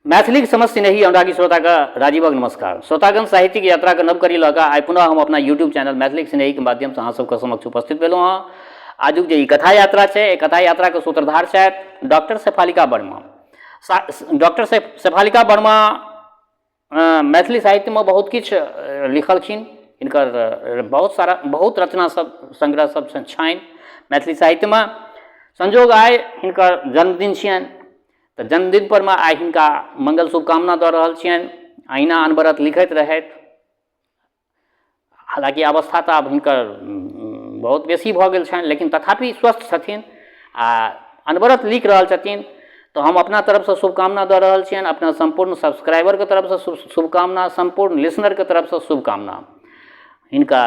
मैथिली समस्त सिनेही अनुरागी श्रोता का राजीवक नमस्कार। श्रोतागण साहित्यिक यात्रा का नव करी लगा आई पुनः हम अपना यूट्यूब चैनल मैथिली सिनेही के माध्यम से अहाँ सबके समक्ष उपस्थित भेलहुँ हँ। आजुक जे कथा यात्रा है, कथा यात्रा के सूत्रधार छथि डॉक्टर शेफालिका वर्मा। डॉक्टर शेफालिका वर्मा मैथिली साहित्य में बहुत किछु लिखलखिन। हिनकर बहुत रचना सब संग्रह सब छनि मैथिली साहित्य में। संजोग आइ हिनकर जन्मदिन छियनि, तो जन्मदिन पर में आई हिनका मंगल शुभकामना दऽ रहल छियनि। अहिना अनवरत लिखैत रहथि। हालांकि अवस्था तो आब हिनकर बहुत बेसी भऽ गेल छनि, लेकिन तथापि स्वस्थ छथिन आ अनवरत लिख रहल छथिन। तो हम अपना तरफ से शुभकामना दऽ रहल छियनि, अपना संपूर्ण सब्सक्राइबर के तरफ से शुभकामना, संपूर्ण लिसनर के तरफ से शुभकामना। हिनका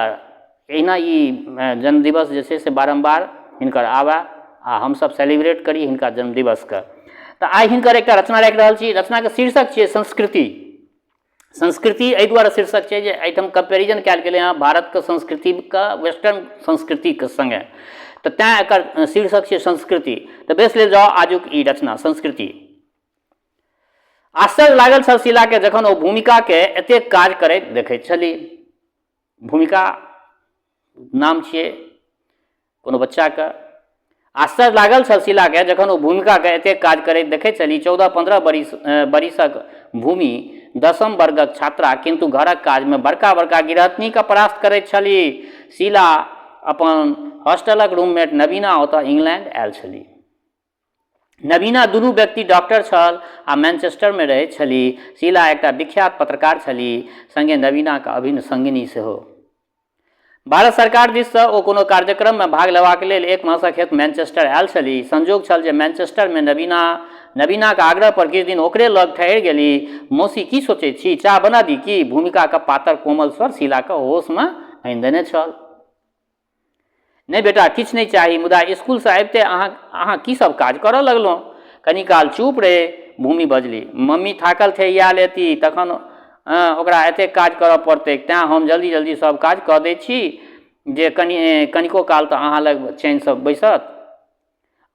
एहिना ई जन्मदिवस जे छै से बारम्बार हिनकर आवे आ हम सब सेलिब्रेट करी हिनका जन्मदिवस के। तो आई हिनकर एक रचना राखि रहल छी। रचना के शीर्षक छै संस्कृति। संस्कृति एहि दुआरे शीर्षक छै जे एहिठाम कंपेरिजन कयल गेलै हँ भारत के संस्कृति के वेस्टर्न संस्कृति के संगे, तो तैं एकर शीर्षक छै संस्कृति। तो बेस लेल जाओ आजुक ई रचना संस्कृति। आश्चर्य लागल छल शीला के जखन ओ भूमिका के एतेक काज करैत देखैत छली। भूमिका नाम छियै कोनो बच्चा के। आश्चर्य लागल छल शीला के जखन ओ भूमिका के एतेक काज करैत देखैत छली। 14-15 बरिसक भूमि 10म वर्गक छात्रा, किंतु घरक काज में बड़का बड़का गिरहतनी के परास्त करैत छली। शीला अपन हॉस्टलक रूममेट नवीना ओतऽ इंग्लैंड आयल छली। नवीना दुनू व्यक्ति डॉक्टर छल आ मैनचेस्टर में रहैत छली। शीला एकटा विख्यात पत्रकार छली, संगे नवीना के अभिन्न संगिनी सेहो। भारत सरकार दिस से ओ कोनो कार्यक्रम में भाग लेबाक लेल 1 मासक हेतु मैनचेस्टर आयल छली। संजोग छल जे मैनचेस्टर में नवीना के आग्रह पर किछु दिन ओकरे लग ठहरि गेली। मौसी की सोचैत छी, चाह बना दी की? भूमिका के पातर कोमल स्वर शीला के होश में आनि देने छल। नहीं बेटा किछु नहीं चाही, मुदा स्कूल से आबिते अहाँ की सब काज करऽ लगलहुँ? कनी काल चुप रहे भूमि बजली। मम्मी थाकल थे या लेती, तखन ओकरा एते काज करऽ पड़तै, तेँ हम जल्दी जल्दी सब काज कऽ दै छी जे कनिको काल तऽ अहाँ लग चैन से बैसत।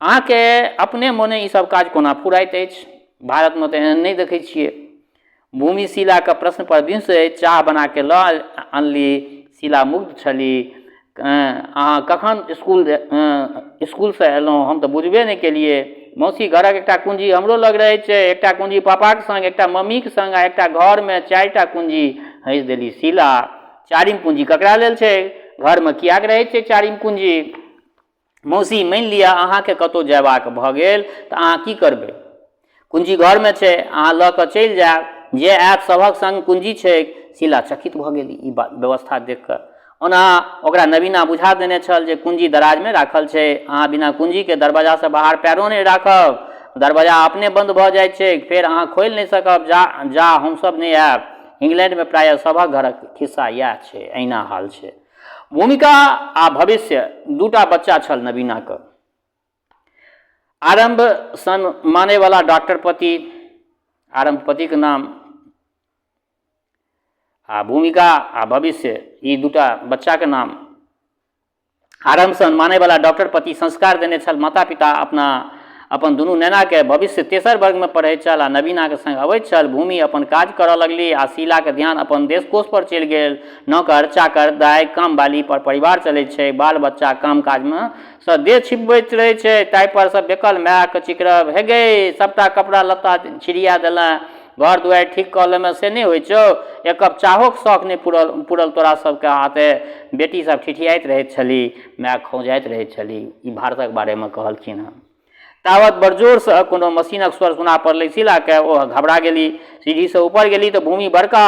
अहाँके अपने मोने ई सब काज कोना फुराइत अछि? भारत में तऽ एहन नहि देखै छियै। भूमि शीला के प्रश्न पर बिंसैत चाह बना के लऽ अनली। शीला मुग्ध छली। अहाँ कखन स्कूल से एलहुँ? हम तऽ बुझबे नहि केलिए। मौसी घरक एकटा कुंजी हमरो लग रहै छै, एकटा कुंजी पापाक संग, एकटा मम्मीक संग आ एकटा घर में 4टा कुंजी। हँसि देली शीला। 4म कुंजी ककरा लेल छै? घर में कियाक रहै छै 4म कुंजी? मौसी मानि लिअ अहाँके कतहु जयबाक भऽ गेल तऽ अहाँ की करबै? कुंजी घर में छै, अहाँ लऽ कऽ चलि जायब, जे आयत सभक संग कुंजी छै। शीला चकित भऽ गेली ई व्यवस्था देख कऽ। ओना ओकरा नवीना बुझा देने छल जे कुंजी दराज में राखल छै। अहाँ बिना कुंजी के दरवाजा से बाहर पैरो नहीं राखब, दरवाजा अपने बंद भऽ जाइ छै, फेर अहाँ खोलि नहीं सकब। जा हमसब नहीं आयब। इंग्लैंड में प्रायः सभक घरक खिस्सा इएह छै, अहिना हाल छै। भूमिका आ भविष्य 2टा बच्चा छल नवीना के। आरंभ सन माने वाला डॉक्टर पति, आरंभ पति के नाम, आ भूमिका आ भविष्य ई 2टा बच्चा के नाम। आरंभ सन माने वाला डॉक्टर पति संस्कार देने छल माता पिता अपन दुनू नैना के। भविष्य 3 वर्ग में पढ़ै छल आ नवीना के संग अबैत छल। भूमि अपन काज करऽ लगली आ शीला के ध्यान अपन देश कोश पर चलि गेल। नौकर चाकर दाइ काम बाली पर परिवार चलै छै। बाल बच्चा काम काज में से देह छिपबैत रहै छै। ताहि पर से बेकल माय के चिकरब, हे गे सबटा कपड़ा लत्ता छिड़िया देलैं, घर दुआरि ठीक कऽ लेमे से नहीं होइ छौ? एक कप चाहोक शौक नहीं पुरल तोरा सबके हाथे? बेटी सब ठिठियाइत रहैत छली, माय खौंजाइत रहैत छली। ई भारतक बारे में कहलखिन हँ। तावत बड़जोर से कोनो मशीनक स्वर सुना पड़लै शीला के। ओ घबरा गेली। सीढ़ी से ऊपर गेली तऽ भूमि बड़का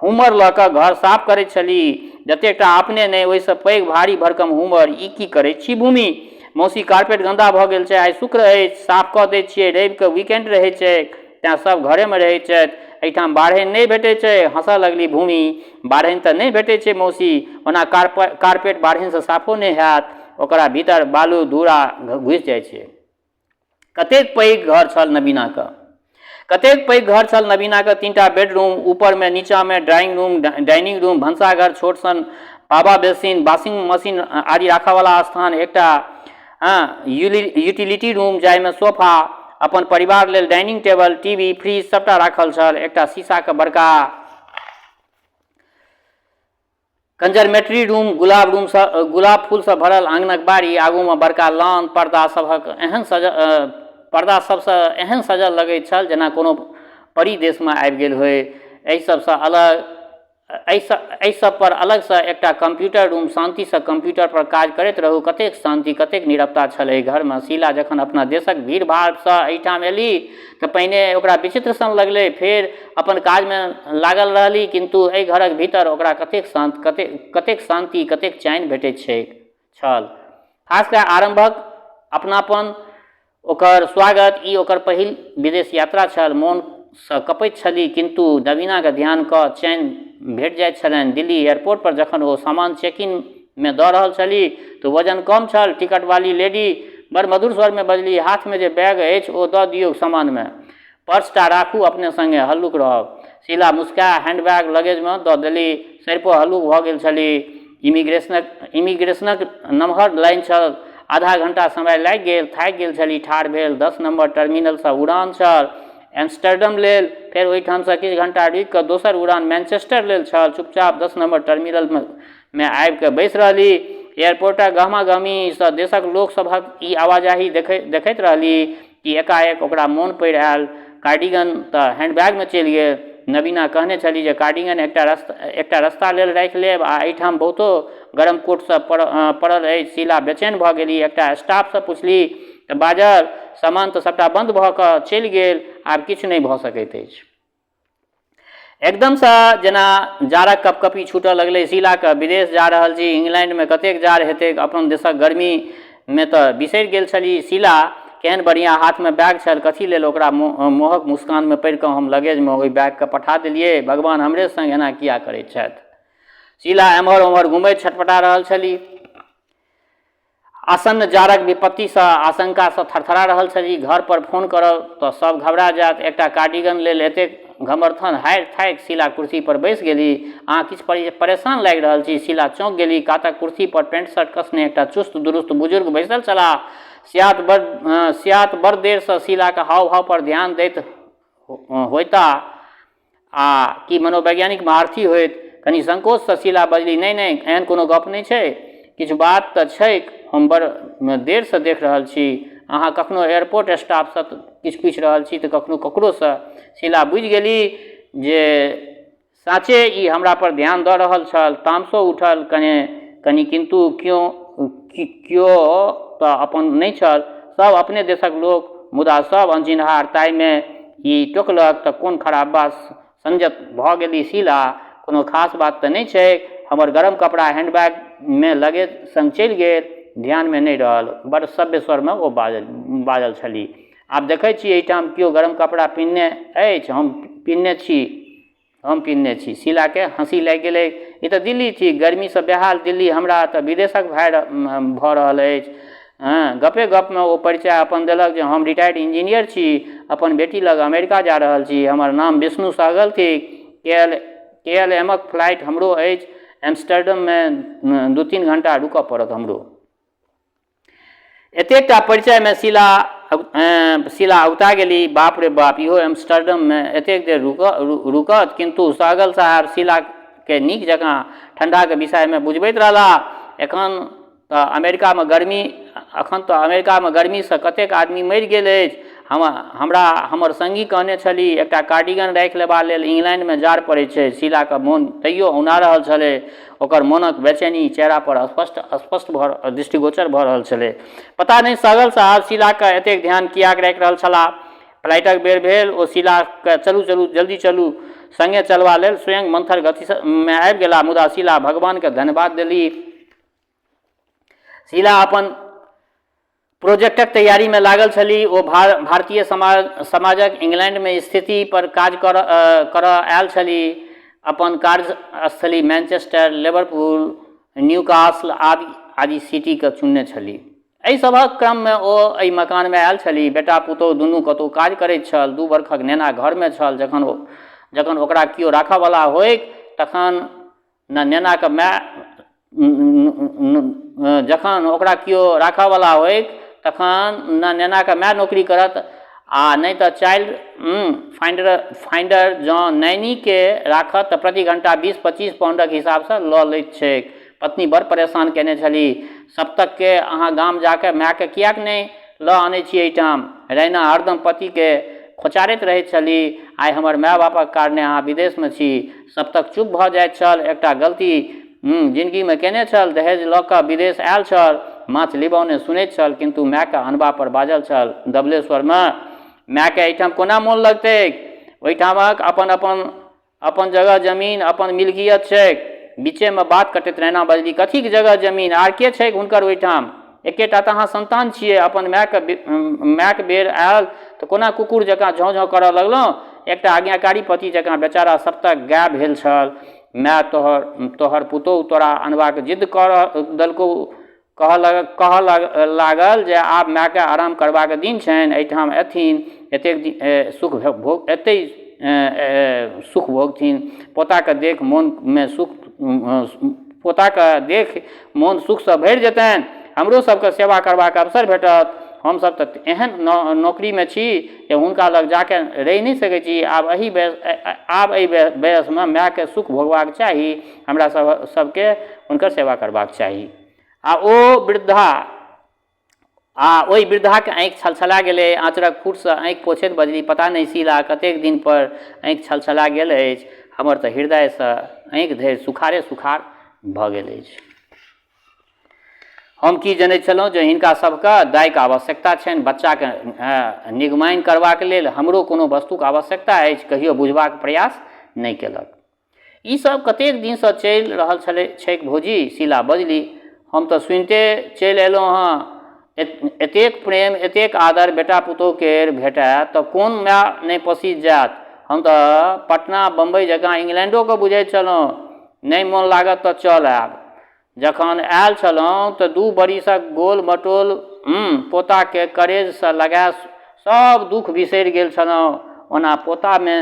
हुमर लऽ कऽ घर साफ करैत छली। जतेकटा अपने नहीं ओहिसँ पैघ भारी भरकम हुमर। ई की करैत छी भूमि? मौसी कारपेट गंदा भऽ गेल छै, आइ शुक्र अछि, साफ कऽ दै छियै। रवि के वीकेंड रहै छै, तेँ सब घरे में रहै छथि। एहिठाम बाढ़नि नहि भेटै छै। हँसऽ लगली भूमि। बाढ़नि तऽ नहि भेटै छै मौसी, ओना कारपेट बाढ़नि से साफो नहीं हैत, ओकरा भीतर बालू धूरा घुसि जाइ छै। कतेक पैघ घर छल नवीना के? कतेक पैघ घर छल नवीना के? 3टा बेडरूम, ऊपर में नीचा में ड्राइंग रूम, डाइनिंग रूम, भनसाघर, छोट सन पावा बेसिन, वॉशिंग मशीन आदि राखऽ वाला स्थान, एकटा यूटिलिटी रूम जाहिमे सोफा अपन परिवार लेल डाइनिंग टेबल, टीवी, फ्रिज सबटा राखल छल। एकटा शीशाके बड़का कंजरमेटरी रूम, गुलाब फूलसँ भरल आंगनक बाड़ी, आगूमे बड़का लॉन, पर्दा सबसँ एहन सजल लगैत छल जेना कोनो परी देशमे आबि गेल होय। एहि सब पर अलगसँ एकटा कंप्यूटर रूम, शांतिसँ कंप्यूटर पर काज करैत रहू। कतेक शांति, कतेक नीरवता छल एहि घरमे। शीला जखन अपना देशक भीड़ भाड़सँ एहिठाम एली तऽ पहिने ओकरा विचित्र सन लगलै, फेर अपन काजमे लागल रहली, किन्तु एहि घरक भीतर ओकरा कतेक शांति, कतेक चैन भेटैत छल। खास कऽ आरंभक अपनापन, ओकर स्वागत, ई ओकर पहिल विदेश यात्रा छल। मोनसँ कपैत छली, किन्तु नवीनाके ध्यान कऽ चैन भेट जाइत छलनि। दिल्ली एयरपोर्ट पर जखन ओ सामान चेक-इन में दऽ रहल छली तऽ वजन कम छल। टिकट वाली लेडी बड़ मधुर स्वरमे बजली, हाथमे जे बैग अछि ओ दऽ दियौ सामानमे, पर्सटा राखू अपने संगे, हल्लुक रहब। शीला मुस्का हैंडबैग लगेजमे दऽ देली। सरिपो हल्लुक भऽ गेल छली। इमिग्रेशनक नमहर लाइन छल। आधा घंटा समय लागि गेल। थाकि गेल छली, ठाढ़ भेल। 10 नंबर टर्मिनलसँ उड़ान छल एम्स्टर्डम लेल। फेर ओहिठामसँ किछु घंटा रुकि कऽ दोसर उड़ान मैनचेस्टर लेल छल। चुपचाप 10 नंबर टर्मिनलमे आबि कऽ बैसि रहली। एयरपोर्टक गहमा-गहमीसँ देशक लोक सभक ई आवाजाही देखैत रहली कि एकाएक ओकरा मोन पड़ि आयल। कार्डिगन तऽ हैंडबैगमे चलि गेल। नवीना कहने छली जे कार्डिगन एकटा रस्ता लेल राखि लेब, आ एहिठाम बहुतो गरम कोट सब पड़ल अछि। शीला बेचैन भऽ गेली। एकटा स्टाफसँ पुछली तऽ बाजल, सामान तऽ सबटा बंद भऽ कऽ चलि गेल, आब किछु नहि भऽ सकैत अछि। एकदमसँ जेना जाड़क कपकपी छूटऽ लगलै शीलाके। विदेश जा रहल छी, इंग्लैंडमे कतेक जाड़ हेतैक, अपन देशक गर्मीमे तऽ बिसरि गेल छली। शीला केहन बढ़िआँ हाथमे बैग छल, कथी लेल ओकरा मोहक मुस्कानमे पड़ि कऽ हम लगेजमे ओहि बैगके पठा देलिए। भगवान हमरे संग एना किया करैत छथि। शीला एम्हर ओम्हर घुमैत छटपटा रहल छली। आसन्न जाड़क विपत्तिसँ आशंकासँ थरथरा रहल छली। घर पर फोन करब तऽ सब घबरा जायत। एकटा कार्डिगन लेल एतेक घमर्थन, हारि थाकि शीला कुर्सी पर बैसि गेली। अहाँ किछु परेशान लागि रहल छी। शीला चौंक गेली। कातक कुर्सी पर पैंट शर्ट कसने एकटा चुस्त दुरुस्त बुजुर्ग बैसल छलाह। सियात बड़ देरसँ शीलाके हाव भाव पर ध्यान दैत होइता, आ कि मनोवैज्ञानिक महारथी होइत। कनि संकोचसँ शीला बजली, नहि, एहन कोनो गप नहि छै। किछु बात तऽ छैक, हम बड़ देरसँ देख रहल छी। अहाँ कखनो एयरपोर्ट स्टाफसँ किछु पूछि रहल छी तऽ कखनो ककरोसँ। शीला बुझि गेली जे साँचे ई हमरा पर ध्यान दऽ रहल छल। तामसो उठल कनि, किन्तु कियो तऽ अपन नहि छल, सब अपने देशक लोक, मुदा सब अनचिन्हार। ताहिमे ई टोकलक तऽ कोन खराब बात। संजत भऽ गेली शीला, कोनो खास बात तऽ नहि छै। हमर गरम कपड़ा हैंडबैगमे लगेज संग चलि गेल, ध्यानमे नहि रहल। बड़ सभ्य स्वरमे ओ बाजल छली। आब देखै छी एहिठाम कियो गरम कपड़ा पिन्हने अछि। हम पिन्हने छी। शीलाके हँसी लागि गेलै। ई तऽ दिल्ली छी, गर्मीसँ बेहाल दिल्ली हमरा तऽ विदेशक भऽ रहल अछि। गपे गपमे ओ परिचय अपन देलक जे हम रिटायर्ड इंजीनियर छी, अपन बेटी लग अमेरिका जा रहल छी। हमर नाम विष्णु सहगल थिक। KLMक फ्लाइट हमरो अछि। एम्स्टर्डममे 2-3 घंटा रुकऽ पड़त हमरो। एतेकटा परिचयमे शीला अगुता गेली। बाप रे बाप, इहो एम्स्टर्डममे एतेक देर रुकत। किन्तु सहगल साहब शीलाके नीक जकाँ ठण्डाके विषयमे बुझबैत रहलाह। एखन तऽ अमेरिकामे गर्मीसँ कतेक आदमी मरि गेल अछि। हमर संगी कहने छली एकटा कार्डिगन राखि लेबा लेल इंग्लैंडमे जाड़ पड़ैत छै। शीलाके मोन तैयो औना रहल छलै। ओकर मोनक बेचैनी चेहरा पर स्पष्ट दृष्टिगोचर भऽ रहल छलै। पता नहि सहगल साहब शीलाके एतेक ध्यान कियाक राखि रहल छलाह। फ्लाइटक बेर भेल। ओ शीलाके चलू जल्दी चलू, संगे चलबा लेल स्वयं मंथर गतिमे आबि गेला। मुदा शीला भगवानके धन्यवाद देली। शीला अपन प्रोजेक्टक तैयारीमे लागल छली। ओ भारतीय समाजक इंग्लैंडमे स्थिति पर काज करऽ आयल छली। अपन कार्यस्थली मैनचेस्टर, लिवरपूल, न्यूकासल आदि सिटीके चुनने छली। एहि सभक क्रममे ओ एहि मकानमे आयल छली। बेटा पुतौह दुनू कतहु काज करैत छल। 2 वर्षक नेना घरमे छल। जखन ओकरा कियो राखयवला होइक तखन न नेनाके माय नौकरी करत आ नहीं तो चाइल्ड फाइंडर जँ नैनीके राखत तऽ प्रति घंटा 20-25 पाउंडक हिसाबसँ लऽ लैत छै। पत्नी बड़ परेशान केने छली, सप्तकके अहाँ गाम जाके मायके किएक नहीं लऽ आनै छी एहिठाम। रैना हरदम पतिके खोचारैत रहैत छली, आइ हमर माय बापक कारणे अहाँ विदेशमे छी। सप्तक चुप भऽ जाइत छल, एकटा गलती जिंदगीमे केने छल, दहेज लऽ कऽ विदेश आयल छल। माछ लिबौने सुनैत छल, किंतु मायके अनबा पर बाजल छल। धबलेश्वरमे मायके एहिठाम कोना मोन लगतै? ओहिठामक अपन जगह जमीन, अपन मिल्कियत छैक। बीचेमे बात कटैत रैना बजली, कथीके जगह जमीन, आर के छैक हुनकर ओहिठाम? एकेटा तऽ अहाँ संतान छियै। अपन मायके बेर आयल तऽ कोना कुकुर जकाँ झौँ झौँ करऽ लगलहुँ? एकटा आज्ञाकारी पति जकाँ बेचारा सप्तक गाय भेल छल। माय तोहर पुतोहु तोरा अनबाक जिद्द कऽ देलकौ, कहऽ लागल जे आब मायके आराम करबाक दिन छनि, एहिठाम एथिन, एतेक सुख भोगथिन। पोताके देख मोन सुखसँ भरि जेतनि, हमरो सबके सेवा करबाक अवसर भेटत। हमसब तऽ एहन नौकरीमे छी जे हुनका लग जाके रहि नहि सकै छी। आब एहि वयसमे मायके सुख भोगबाक चाही, हमरा सबके हुनकर सेवा करबाक चाही। ओहि वृद्धाके आँखि छलछला गेलै, आँचरक फूटसँ आँखि पोछैत बजली, पता नहि शीला, कतेक दिन पर आँखि छलछला गेल अछि, हमर तऽ हृदयसँ आँखि धरि सुखार भऽ गेल अछि। हम की जनैत छलहुँ जे हिनका सबके दाइके आवश्यकता छनि, बच्चाके निगमाइन करबाक लेल हमरो कोनो वस्तुके आवश्यकता अछि, कहियो बुझबाक प्रयास नहि केलक। ई सब कतेक दिनसँ चलि रहल छैक भौजी, शीला बजली। हम तऽ सुनिते चलि अयलहुँ हँ। एतेक प्रेम, एतेक आदर बेटा पुतोहके भेटय तऽ कोन माय नहि पसीज जायत। हम तऽ पटना, बम्बई जकाँ इंग्लैंडोके बुझैत छलहुँ। नहि मोन लागत तऽ चल आयब। जखन आयल छलहुँ तऽ 2 बरिसक गोल मटोल पोताके करेजसँ लगाए सब दुख बिसरि गेल छलहुँ। ओना पोतामे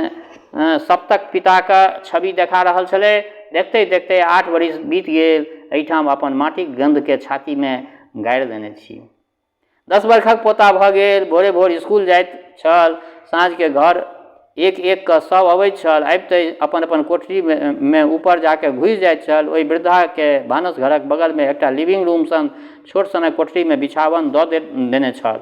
सप्तक पिताके छवि देखा रहल छलै। देखते देखते 8 बरिस बीत गेल। एहिठाम अपन माटिक गंधके छातीमे गाड़ि देने छी। 10 बरखक पोता भऽ गेल, भोरे भोर स्कूल जाइत छल, साँझके घर एक कऽ सब अबैत छल, आबिते अपन अपन कोठरीमे ऊपर जाके घुसि जाइत छल। ओहि वृद्धाके भानस घरक बगलमे एकटा लिविंग रूम सन छोट सनक कोठरीमे बिछावन दऽ देने छल।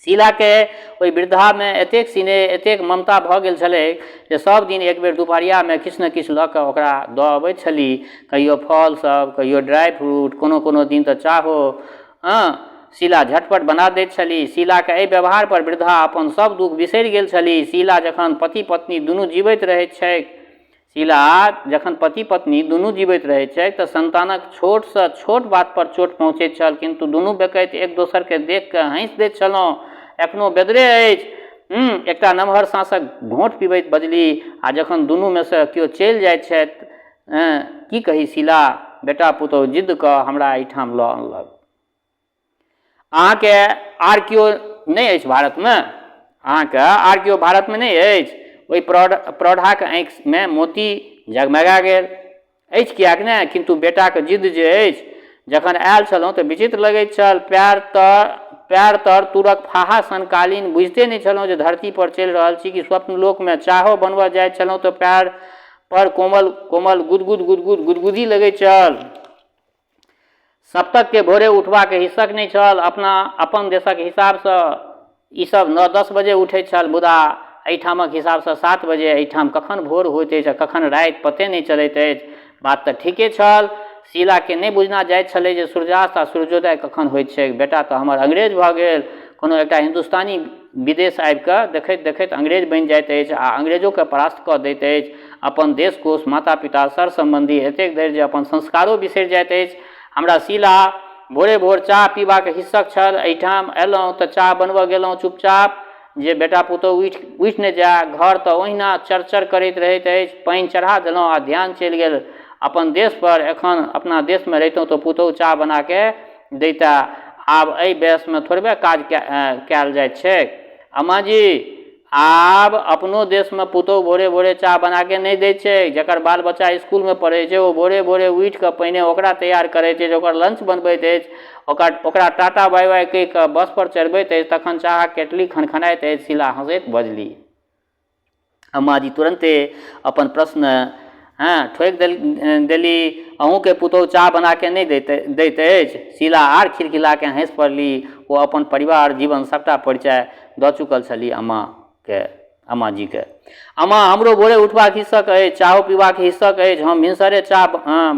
शीलाके ओहि वृद्धामे एतेक स्नेह, एतेक ममता भऽ गेल छलै जे सब दिन एक बेर दुपहरियामे किछु ने किछु लऽ कऽ ओकरा दऽ अबैत छली। कहियो फल सब, कहियो ड्राई फ्रूट, कोनो दिन तऽ चाहो शीला झटपट बना दैत छली। शीलाके एहि व्यवहार पर वृद्धा अपन सब दुख बिसरि गेल छली। शीला जखन पति पत्नी दुनू जीवैत रहैत छैक तऽ संतानक छोटसँ छोट बात पर चोट पहुँचैत छल, किंतु दुनू बेकैत एक दोसरके देख कऽ हँसि दैत छलहुँ। एखनो बेदरे अछि। एकटा नमहर साँसक घोंट पिबैत बजली। आ जखन दुनूमे सँ केओ चलि जाइत छथि, की कही शीला, बेटा पुतोहु जिद्द कऽ हमरा एहिठाम लऽ अनलक। अहाँके आर केओ नहि अछि भारतमे? अहाँके आर केओ भारतमे नहि अछि? ओहि प्रौढ़ाके आँखिमे मोती जगमगा गेल। अछि किएक नहि, किंतु बेटाके जिद्द जे अछि। जखन आयल छलहुँ तऽ विचित्र लगैत छल। पैर तर तुरक फाहा सन कालीन, बुझिते नहि छलहुँ जे धरती पर चलि रहल छी कि स्वप्न लोकमे। चाहो बनबऽ जाइत छलहुँ तऽ पैर पर कोमल गुदगुदी लगैत छल। सप्तकके भोरे उठबाक हिस्सक नहि छल। अपन देशक हिसाबसँ ई सब 9-10 बजे उठैत छल, मुदा एहिठामक हिसाबसँ 7 बजे। एहिठाम कखन भोर होइत अछि आ कखन राति पते नहि चलैत अछि। बात तऽ ठीके छल, शीलाके नहि बुझना जाइत छलै जे सूर्यास्त आ सूर्योदय कखन होइत छैक। बेटा तऽ हमर अंग्रेज भऽ गेल। कोनो एकटा हिन्दुस्तानी विदेश आबि कऽ देखैत देखैत अंग्रेज बनि जाइत अछि आ अंग्रेजोके परास्त कऽ दैत अछि। अपन देश कोश, माता पिता, सर सम्बन्धी एतेक धरि जे अपन संस्कारो बिसरि जाइत अछि। हमरा शीला भोरे भोर चाह पीबाक हिस्सक छल। एहिठाम अयलहुँ तऽ चाह बनबऽ गेलहुँ चुपचाप, जे बेटा पुतोहु उठि नहि जाय। घर तऽ ओहिना चरचर करैत रहैत अछि। पानि चढ़ा देलहुँ आ ध्यान चलि गेल अपन देश पर। एखन अपना देशमे रहितहुँ तऽ पुतोहु चाह बनाके दैता। आब एहि वयसमे थोड़बे काज कयल जाइत छैक। अम्मा जी, आब अपनो देश में पुतौह भोरे भोरे चाह बना के नहीं दै छै। जकर बाल बच्चा स्कूल में पढ़ै छै ओ भोरे भोरे उठि कऽ पहिने ओकरा तैयार करै छै, ओकर लंच बनबैत अछि, ओकरा टाटा बाय बाय कहि कऽ बस पर चढ़बैत अछि, तखन चाह केटली खनखनाइत अछि। शीला हंसैत बजली। अम्मा जी तुरंते अपन प्रश्न ठोकि देली, अहूँके पुतौह चाह बना के नहीं दैत अछि? शीला आर खिलखिला के हंसि पड़ली। ओ अपन परिवार जीवन सबटा परिचय दऽ चुकल छली अम्मा जी के। अम्मा, हमरो भोरे उठबाक हिस्सक अछि, चाहो पीबाक हिस्सक अछि। हम भिनसरे चाह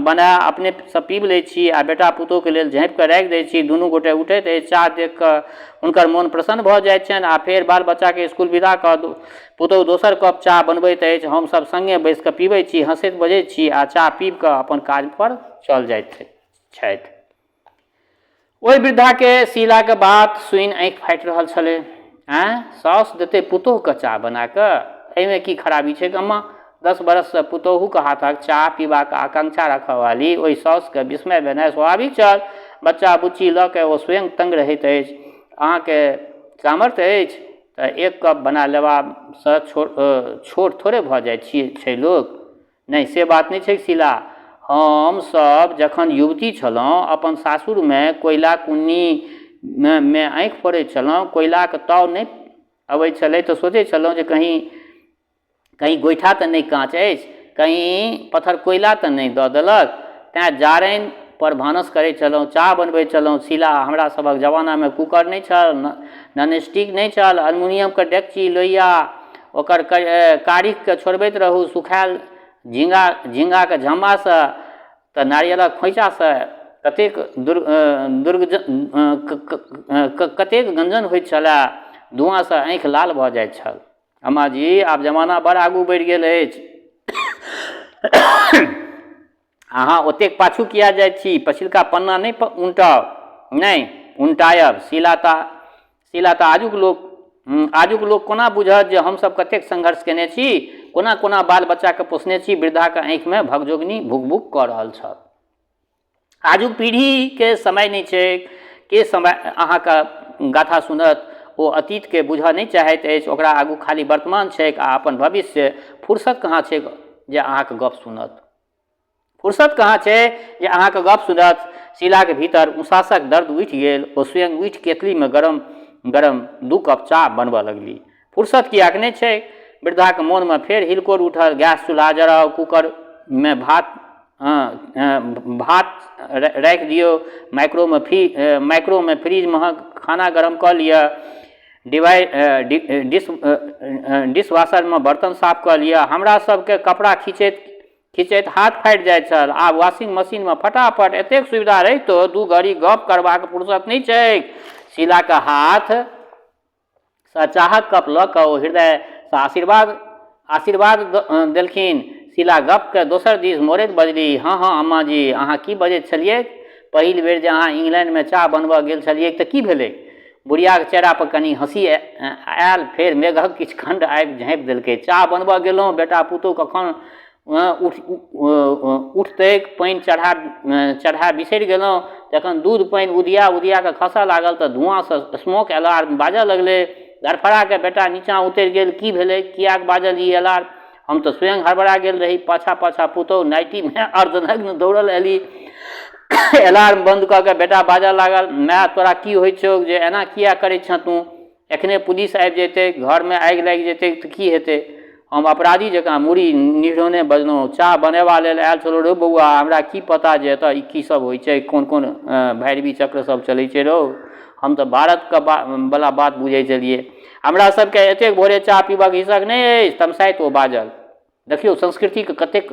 बना अपने सब पीब लै छी आ बेटा पुतौह के लेल झाँपि कऽ राखि दै छी। दुनू गोटे उठैत अछि, चाह देख कऽ हुनकर मोन प्रसन्न भऽ जाइत छनि आ फेर बाल बच्चा के स्कूल विदा कऽ पुतौह दोसर कप चाह बनबैत अछि। हमसभ संगे बैस कऽ पीबै छी, हंसैत बजैत छी आ चाह पीब कऽ अपन काज पर चल जाइत छथि। ओहि वृद्धा के शीला के बात सुनि आँखि फाटि रहल छलै। साउस देते पुतौह के चाह बना कऽ, एहिमे की खराबी छै अम्मा? 10 बरस से पुतौहू के हाथक चाह पीबाक आकांक्षा रखऽ वाली ओहि साउस के विस्मय भेनाइ स्वाभाविक छल। बच्चा बुच्ची लऽ के ओ स्वयं तंग रहैत अछि। अहाँके सामर्थ्य अछि तऽ एक कप बना लेबासँ छोट थोड़े भऽ जाइ छै लोक। नहीं, से बात नहीं छै शीला। हम सब जखन युवती छलहुँ अपन सासुरमे कोयला कुन्नी में आँखि फोड़ै छलहुँ, कोयलाक ताव नहीं अबै छलै तऽ सोचै छलहुँ जे कहीं गोइठा तऽ नहीं काँच अछि, कहीं पत्थर कोयला तऽ नहीं दऽ देलक। तेँ जारनि पर भानस करै छलहुँ, चाह बनबै छलहुँ। शीला, हमरा सभक जमानामे कुकर नहीं छल, नॉनस्टिक नहीं छल, एल्युमिनियम के डेकची लोहिया, ओकर कारिख के छोड़बैत रहू सुखायल झींगा के झम्मासँ तऽ नारियलक खोइँचासँ कतेक गंजन होइत छलए, धुआँसँ आँखि लाल भऽ जाइत छल। अम्मा जी, आब जमाना बड़ आगू बढ़ि गेल अछि। अहाँ ओतेक पाछू किया जाइत छी? पछिलका पन्ना नहीं उनटाब। नहीं उनटायब। शीला तऽ आजुक लोक कोना बुझत जे हमसभ कतेक संघर्ष केने छी, कोना कोना बाल बच्चाके पोसने छी। वृद्धाके आँखिमे भगजोगनी भुक भुक कऽ रहल छल। आजुक पीढ़ीके समय नहीं छै। के समय अहाँके गाथा सुनत? ओ अतीतके बुझऽ नहीं चाहैत अछि। ओकरा आगू खाली वर्तमान छैक आ अपन भविष्य। फुर्सत कहाँ छै जे अहाँके गप सुनत? फुर्सत कहाँ छै जे अहाँके गप सुनत? शीलाके भीतर उसासक दर्द उठि गेल। ओ स्वयं उठि केतलीमे गरम गरम 2 कप चाह बनबऽ लगली। फुर्सत कियाक नहीं छै? वृद्धाके मोनमे फेर हिलकोर उठल। गैस चूल्हा जराउ, कुकरमे भात राखि दियौ, माइक्रोमे फ्रीजमे खाना गरम कऽ लिअ, डिशवाशरमे बर्तन साफ कऽ लिअ। हमरा सबके कपड़ा खींचैत हाथ फाटि जाइत छल। आब वॉशिंग मशीनमे फटाफट एतेक सुविधा रहितो 2 घड़ी गप करबाक फुर्सत नहीं छैक। शीलाके हाथसँ चाहक कप लऽ कऽ ओ हृदयसँ आशीर्वाद देलखिन। शीला गपके दोसर दिस मोड़ैत बजली, हाँ अम्मा जी, अहाँ की बजैत छलियै? पहिल बेर जे अहाँ इंग्लैंडमे चाह बनबऽ गेल छलियै तऽ की भेलै? बुढ़ियाके चेहरा पर कनि हंसी आयल, फेर मेघक किछु खंड आबि झाँपि देलकै। चाह बनबऽ गेलहुँ, बेटा पुतौह कखन उठतैक, पानि चढ़ा बिसरि गेलहुँ। जखन दूध पानि उधिया कऽ खसऽ लागल तऽ धुआँसँ स्मोक अलार्म बाजऽ लगलै। धरफड़ा के बेटा नीचाँ उतरि गेल। की भेलै? कियाक बाजल ई अलार्म? हम तऽ स्वयं हड़बड़ा गेल रही। पाछा पुतौह नाइटीमे अर्धनग्न दौड़ल एली। अलार्म बंद कऽ के बेटा बाजऽ लागल, माय तोरा की होइ छौ जे एना किया करै छँ तू? एखने पुलिस आबि जेतै, घरमे आगि लागि जेतै तऽ की हेतै? हम अपराधी जकाँ मुड़ी निहुरने बजलहुँ, चाह बनेबा लेल आयल छलौ रे बौआ, हमरा की पता जे एतऽ ई की सब होइ छै, कोन भैरवी चक्र सब चलै छै रौ। हम तऽ भारतके बला बात बुझै छलियै। हमरा सबके एतेक भोरे चाह पीबक हिस्सक नहि अछि। तमसाइत ओ बाजल। देखियौ संस्कृतिके कतेक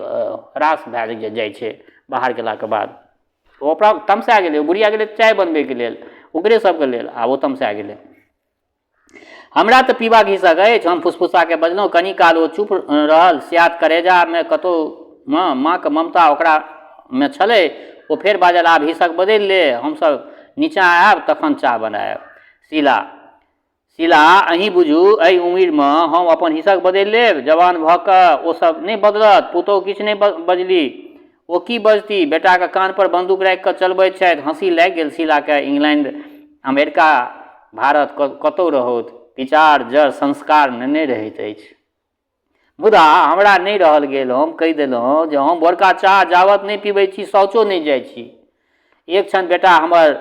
रास भए जाइ छै बाहर गेलाके बाद। ओ ओकरा तमसा गेलै, बुढ़िया गेलै चाय बनबैके लेल ओकरे सबके लेल, आ ओ तमसा गेलै। हमरा तऽ पीबाक हिस्सक अछि। हम फुसफुसा के बजलहुँ। कनी काल ओ चुप रहल। सियात करेजामे कतहु माँके ममता ओकरामे छलै। ओ फेर बाजल, आब हिस्सक बदलि ले, हमसब नीचाँ आयब तखन चाह बनायब। शीला, अहीँ बुझू, एहि उमिरमे हम अपन हिस्सक बदलि लेब? जवान भऽ कऽ ओ सब नहि बदलत। पुतौह किछु नहि बजली। ओ की बजती? बेटाके कान पर बंदूक राखि कऽ चलबैत छथि। हंसी लागि गेल शीलाके। इंग्लैंड, अमेरिका, भारत कतहु रहौथ, विचार जड़ संस्कार नहि रहैत अछि। मुदा हमरा नहि रहल गेल, हम कहि देलहुँ जे हम भोरका चाह जावत नहि पीबै छी शौचो नहि जाइ छी। एक क्षण बेटा हमर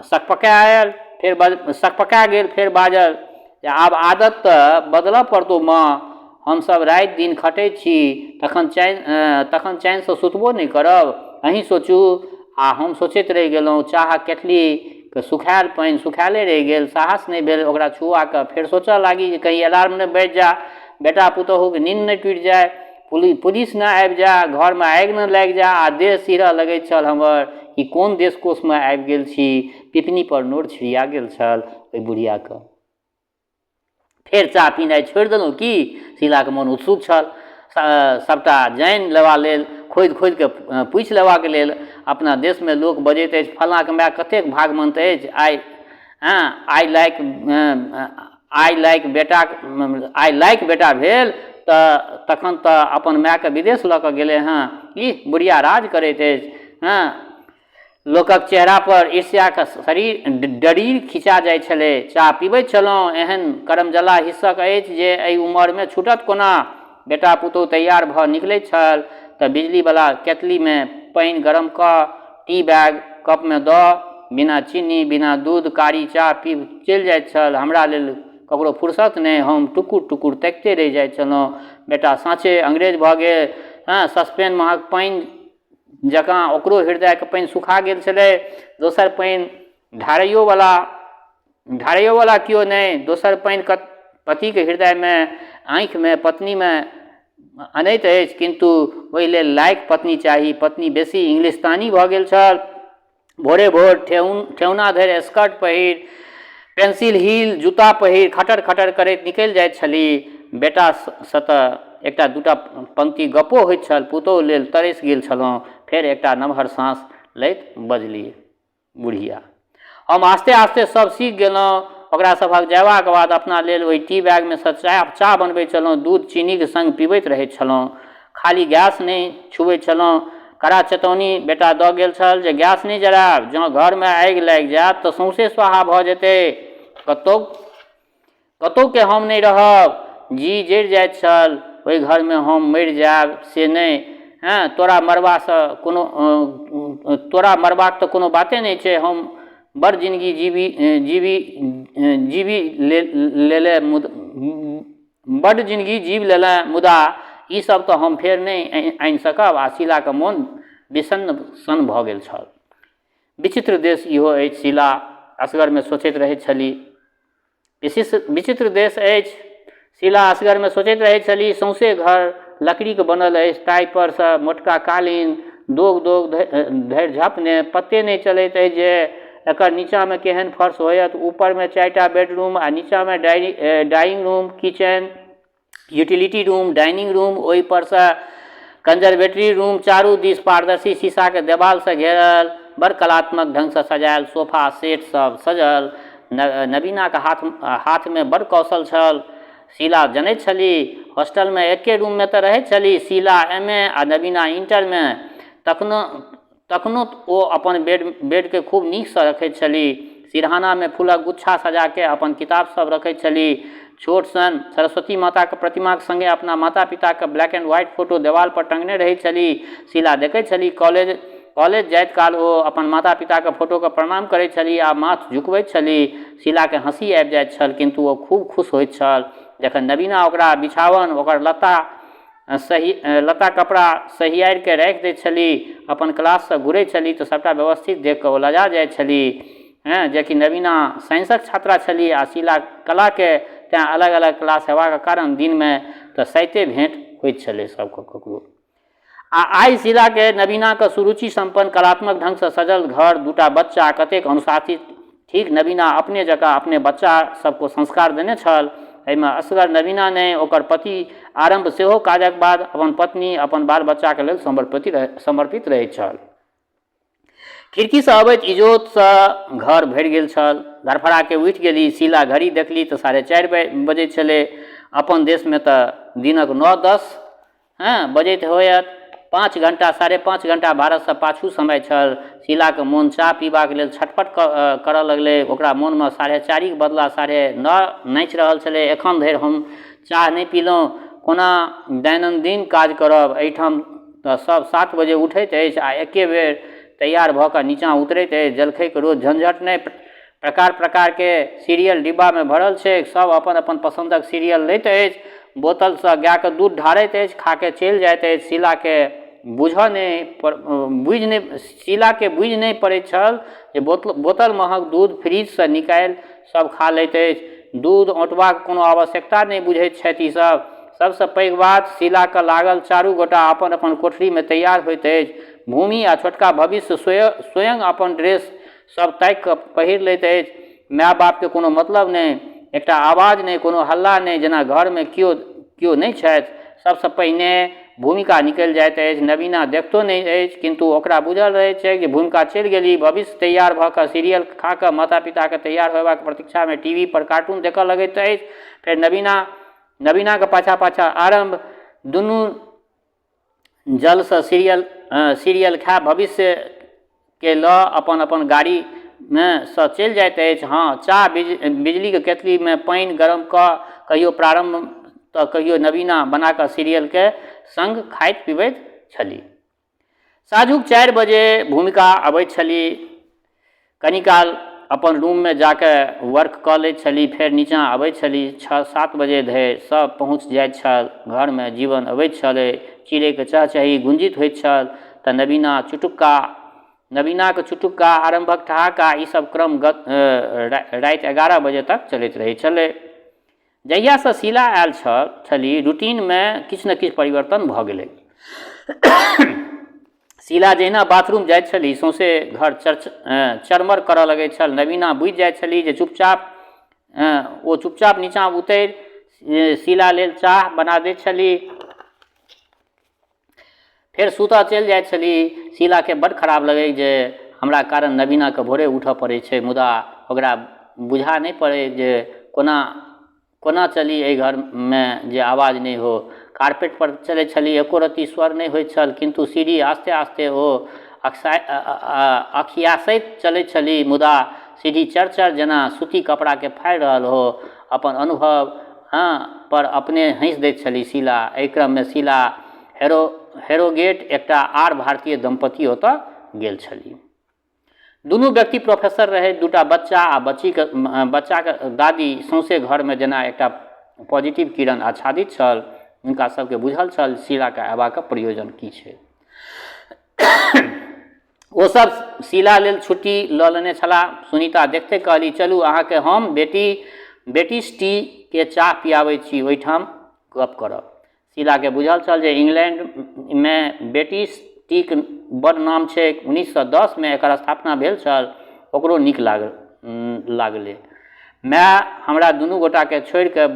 सकपका आयल, फेर सकपका गेल, फेर बाजल जे आब आदत तऽ बदलऽ पड़तौ माँ, हमसब राति दिन खटै छी, तखन चैनसँ सुतबो नहि करब, अहीँ सोचू। आ हम सोचैत रहि गेलहुँ, चाह केतलीके सुखायल पानि सुखायले रहि गेल, साहस नहि भेल ओकरा छुआ कऽ। फेर सोचऽ लागी जे कहीं अलार्म नहि बाजि जा, बेटा पुतहुके नींद नहि टूटि जाय, पुलिस नहि आबि जा, घरमे आगि नहि लागि जा। आ देह सिरऽ लगैत छल हमर कि कोन देश कोषमे आबि गेल छी, पिपनी पर नोर छिड़िया गेल छल ओहि बुढ़ियाके। फेर चाह पीनाइ छोड़ि देलहुँ कि शीलाके मोन उत्सुक छल सबटा जानि लेबा लेल, खोदि खोदिके पूछि लेबाक लेल। अपना देशमे लोक बजैत अछि फल्लाँके माय कतेक भागवन्त अछि, आइ लायक बेटा भेल, तखन तऽ अपन मायके विदेश लऽ कऽ गेलै हँ। ई बुढ़िया राज करैत अछि। लोकक चेहरा पर ईर्ष्याके डरीर खिंचा जाइ छलै। चाह पीबैत छलहुँ, एहन करमजला हिस्सक अछि जे एहि उमरमे छूटत कोना। बेटा पुतहु तैयार भऽ निकलैत छल तऽ बिजलीवला केतलीमे पानि गरम कऽ टी बैग कपमे दऽ बिना चीनी बिना दूध कारी चाह पीब चलि जाइत छल। हमरा लेल ककरो फुर्सत नहि, हम टुकुर टुकुर तकिते रहि जाइत छलहुँ। बेटा साँचे अंग्रेज भऽ गेल, सस्पेन महक पानि जकाँ ओकरो हृदयके पानि सुखा गेल छलै। दोसर पानि ढारैयोवला केओ नहि, दोसर पानि पतिके हृदयमे आँखिमे पत्नीमे अनैत अछि, किन्तु ओहि लेल लायक पत्नी चाही। पत्नी बेसी इंग्लिस्तानी भऽ गेल छल। भोरे भोर ठेहुना धरि स्कर्ट पहिर, पेंसिल हील जूता पहिर खटर खटर करैत निकलि जाइत छलीह। बेटासँ तऽ एकटा दूटा पंक्ति गप्पो होइत छल, पुतहु लेल तरसि गेल छलहुँ। फेर एकटा नमहर साँस लैत बजलीह, बुढ़िया हम आस्ते आस्ते सब सीख गेलहुँ। ओकरा सभक जयबाक बाद अपना लेल ओहि टी बैगमे सँ चाह बनबैत छलहुँ, दूध चीनीके संग पीबैत रहैत छलहुँ। खाली गैस नहि छुबैत छलहुँ। कड़ा चेतौनी बेटा दऽ गेल छल जे गैस नहि जरायब, जँ घरमे आगि लागि जायत तऽ सौंसे स्वाहा भऽ जेतै। कतहुके हम नहि रहब, जी जरि जाइत छल ओहि घरमे हम मरि जायब से नहि। तोरा मरबाक तऽ कोनो बाते नहि छै, हम बड़ जिंदगी बड़ जिंदगी जीव लेलैं, मुदा ई सब तऽ हम फेर नहि आनि सकब। आ शीलाके मोन विषन्न सन भऽ गेल छल। विचित्र देश इहो अछि, शीला असगरमे सोचैत रहैत छली। विचित्र देश अछि, शीला असगरमे सोचैत रहैत छली। सौंसे घर लकड़ीके बनल अछि, ताहि पर सँ मोटका कालीन दोग दोग धरि झपने, पत्ते नहि चलैत अछि जे एकर नीचाँमे केहन फर्श होयत। ऊपरमे 4टा बेडरूम आ नीचाँमे dining room, kitchen, utility room, dining room, ओहि पर सँ कंजरवेटरी रूम, चारू दिस पारदर्शी शीशाके देवालसँ घेरल, बड़ कलात्मक ढङ्गसँ सजायल सोफा सेट सब सजल। नवीनाके हाथमे बड़ कौशल छल। शीला जनैत छली हॉस्टलमे एके रूममे तऽ रहैत छली, शीला MA आ नवीना इंटरमे। तखनो ओ अपन बेडके खूब नीकसँ रखैत छली। सिरहानामे फूलक गुच्छा सजाके अपन किताब सब रखैत छली। छोट सन सरस्वती माताके प्रतिमाक संगे अपना माता पिताके ब्लैक एंड व्हाइट फोटो देवाल पर टंगने रहैत छली। शीला देखैत छली कॉलेज जाइत काल ओ अपन माता पिताके फोटोके प्रणाम करैत छली आ माथ झुकबैत छली। शीलाके हँसी आबि जाइत छल, किन्तु ओ खूब खुश होइत छल जखन नवीना ओकरा बिछावन, ओकर लत्ता कपड़ा सहियारिके राखि दैत छली। अपन क्लाससँ घुरैत छली तऽ सबटा व्यवस्थित देखि कऽ ओ लजा जाइत छली। जेकि नवीना साइंसक छात्रा छली आ शीला कलाके, तेँ अलग अलग क्लास हेबाक कारण दिनमे तऽ साइते भेँट होइत छलै सबके ककरो। आ आइ शीलाके नवीनाके सुरुचि संपन्न कलात्मक ढङ्गसँ सजल घर, दूटा बच्चा, कतेक अनुशासित। ठीक नवीना अपने जकाँ अपने बच्चा सबको संस्कार देने छल। एहिमे असगर नवीना नहि, ओकर पति आरंभ सेहो काजक बाद अपन पत्नी अपन बाल बच्चाके लेल समर्पित रहैत छल। खिड़कीसँ अबैत इजोतसँ घर भरि गेल छल। धरफड़ाके उठि गेली। शीला घड़ी देखली तऽ 4:30 बजैत छलै। अपन देशमे तऽ दिनक 9-10 बजैत होयत। 5 घंटा 5.5 घंटा भारतसँ पाछू समय छल। शीलाके मोन चाह पीबाक लेल छटपट करऽ लगलै। ओकरा मोनमे 4:30 के बदला 9:30 नाचि रहल छलै। एखन धरि हम चाह नहि पीलहुँ, कोना दैनन्दिन काज करब? एहिठाम तऽ सब 7 बजे उठैत अछि आ एके बेर तैयार भऽ कऽ नीचाँ उतरैत अछि। जलखैके रोज झंझट नहि, प्रकार प्रकारके सीरियल डिब्बामे भरल छै। सब अपन अपन पसन्दक सीरियल लैत अछि, बोतलसँ गायके दूध ढारैत अछि, खाके चलि जाइत अछि। शीलाके बुझि नहि पड़ैत छल जे बोतल महक दूध फ्रिजसँ निकालि सब खा लैत अछि। दूध औंटबाक कोनो आवश्यकता नहि बुझैत छथि ईसब। सबसँ पैघ बात, शीलाके लागल चारू गोटा अपन अपन कोठरीमे तैयार होइत अछि। भूमि आ छोटका भविष्य स्वयं अपन ड्रेस सब ताकि कऽ पहिर लैत अछि। माय बापके कोनो मतलब नहि, एकटा आवाज नहि, कोनो हल्ला नहि, जेना घरमे केओ नहि छथि। सबसँ पहिने भूमिका निकलि जाइत अछि। नवीना देखतो नहि अछि, किन्तु ओकरा बुझल रहैत छै जे भूमिका चलि गेली। भविष्य तैयार भऽ कऽ सीरियल खा कऽ माता पिताके तैयार होयबाक प्रतीक्षामे टीवी पर कार्टून देखऽ लगैत अछि। फेर नवीनाके पाछा पाछा आरम्भ। दुनू जलसँ सीरियल खा भविष्यके लऽ अपन अपन गाड़ीमे सँ चलि जाइत अछि। हाँ, चाह बिजलीके केतलीमे पानि गरम कऽ कहियो प्रारम्भ तऽ कहियो नवीना बनाकऽ सीरियलके संग खाइत पीबैत छली। साँझुक 4 बजे भूमिका अबैत छली। कनि काल अपन रूममे जाके वर्क कऽ लैत छली, फेर नीचाँ अबैत छली। 6-7 बजे धरि सब पहुँच जाइत छल। घरमे जीवन अबैत छलै, चिड़ैके चहचही गुंजित होइत छल तऽ नवीनाके चुटुक्का, आरम्भक ठहाका, ईसब क्रम राति 11 बजे तक चलैत रहै छलै। जहियासँ शीला आयल छली, रूटीनमे किछु ने किछु परिवर्तन भऽ गेलै। शीला जहिना बाथरूम जाइत छली, सौंसे घर चरमर करऽ लगैत छल। नवीना बुझि जाइत छली जे चुपचाप नीचाँ उतरि शीला लेल चाह बना दैत छली, फेर सुतऽ चलि जाइत छली। शीलाके बड्ड खराब लगै जे हमरा कारण नवीनाके भोरे उठऽ पड़ै छै, मुदा ओकरा बुझा नहि पड़ै जे कोना चली एहि घरमे जे आवाज नहि हो। कारपेट पर चलै छली, एको रत्ती स्वर नहि होइत छल, किन्तु सीढ़ी आस्ते आस्ते ओ अखियासैत चलैत छली, मुदा सीढ़ी चर जेना सूती कपड़ाके फाड़ि रहल हो। अपन अनुभव पर अपने हँसि दैत छली शीला। एहि क्रममे शीला हेरोगेट एकटा आर भारतीय दम्पति ओतऽ गेल छली। दुनू व्यक्ति प्रोफेसर रहै, दूटा बच्चा आ बच्चाके दादी। सौंसे घरमे जेना एकटा पॉजिटिव किरण आच्छादित छल। हुनका सबके बुझल छल शीलाके अयबाक प्रयोजन की छै। ओ सब शीला लेल छुट्टी लऽ लेने छलाह। सुनीता देखते कहली, चलू अहाँके हम बेटिश टी के चाह पियाबै छी, ओहिठाम गप करब। शीलाके बुझल छल जे इंग्लैंडमे बेटिश टीक बड़ नाम छै। 1910 एकर स्थापना भेल छल। ओकरो नीक लागलै। माय हमरा दुनू गोटाके छोड़िके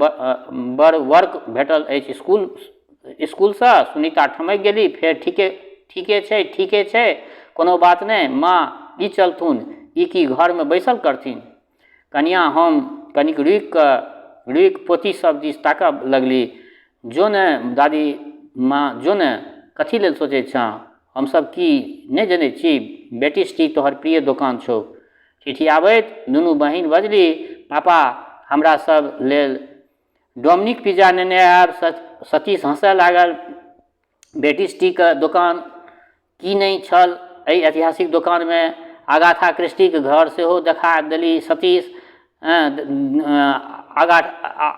बड़ वर्क भेटल अछि स्कूलसँ। सुनीता ठमकि गेली। फेर ठीके छै, कोनो बात नहि। माँ ई चलथुन, ई की घरमे बैसल करथिन? कनियाँ हम कनिक रुकि पोती सब दिस ताकऽ लगली। जो ने दादी माँ, जो ने, कथी लेल सोचै छँ? हमसब की नहि जनै छी? बेटिश टी तोहर प्रिय दोकान छौ। ठिठियाबैत दुनू बहिन बजली, पापा हमरा सब लेल डोमिनिक पिज्जा नेने आयब। सतीश हँसऽ लागल। बेटिश टीके दोकान की नहि छल? एहि ऐतिहासिक दोकानमे अगाथा क्रिस्टीके घर सेहो देखा देली सतीश।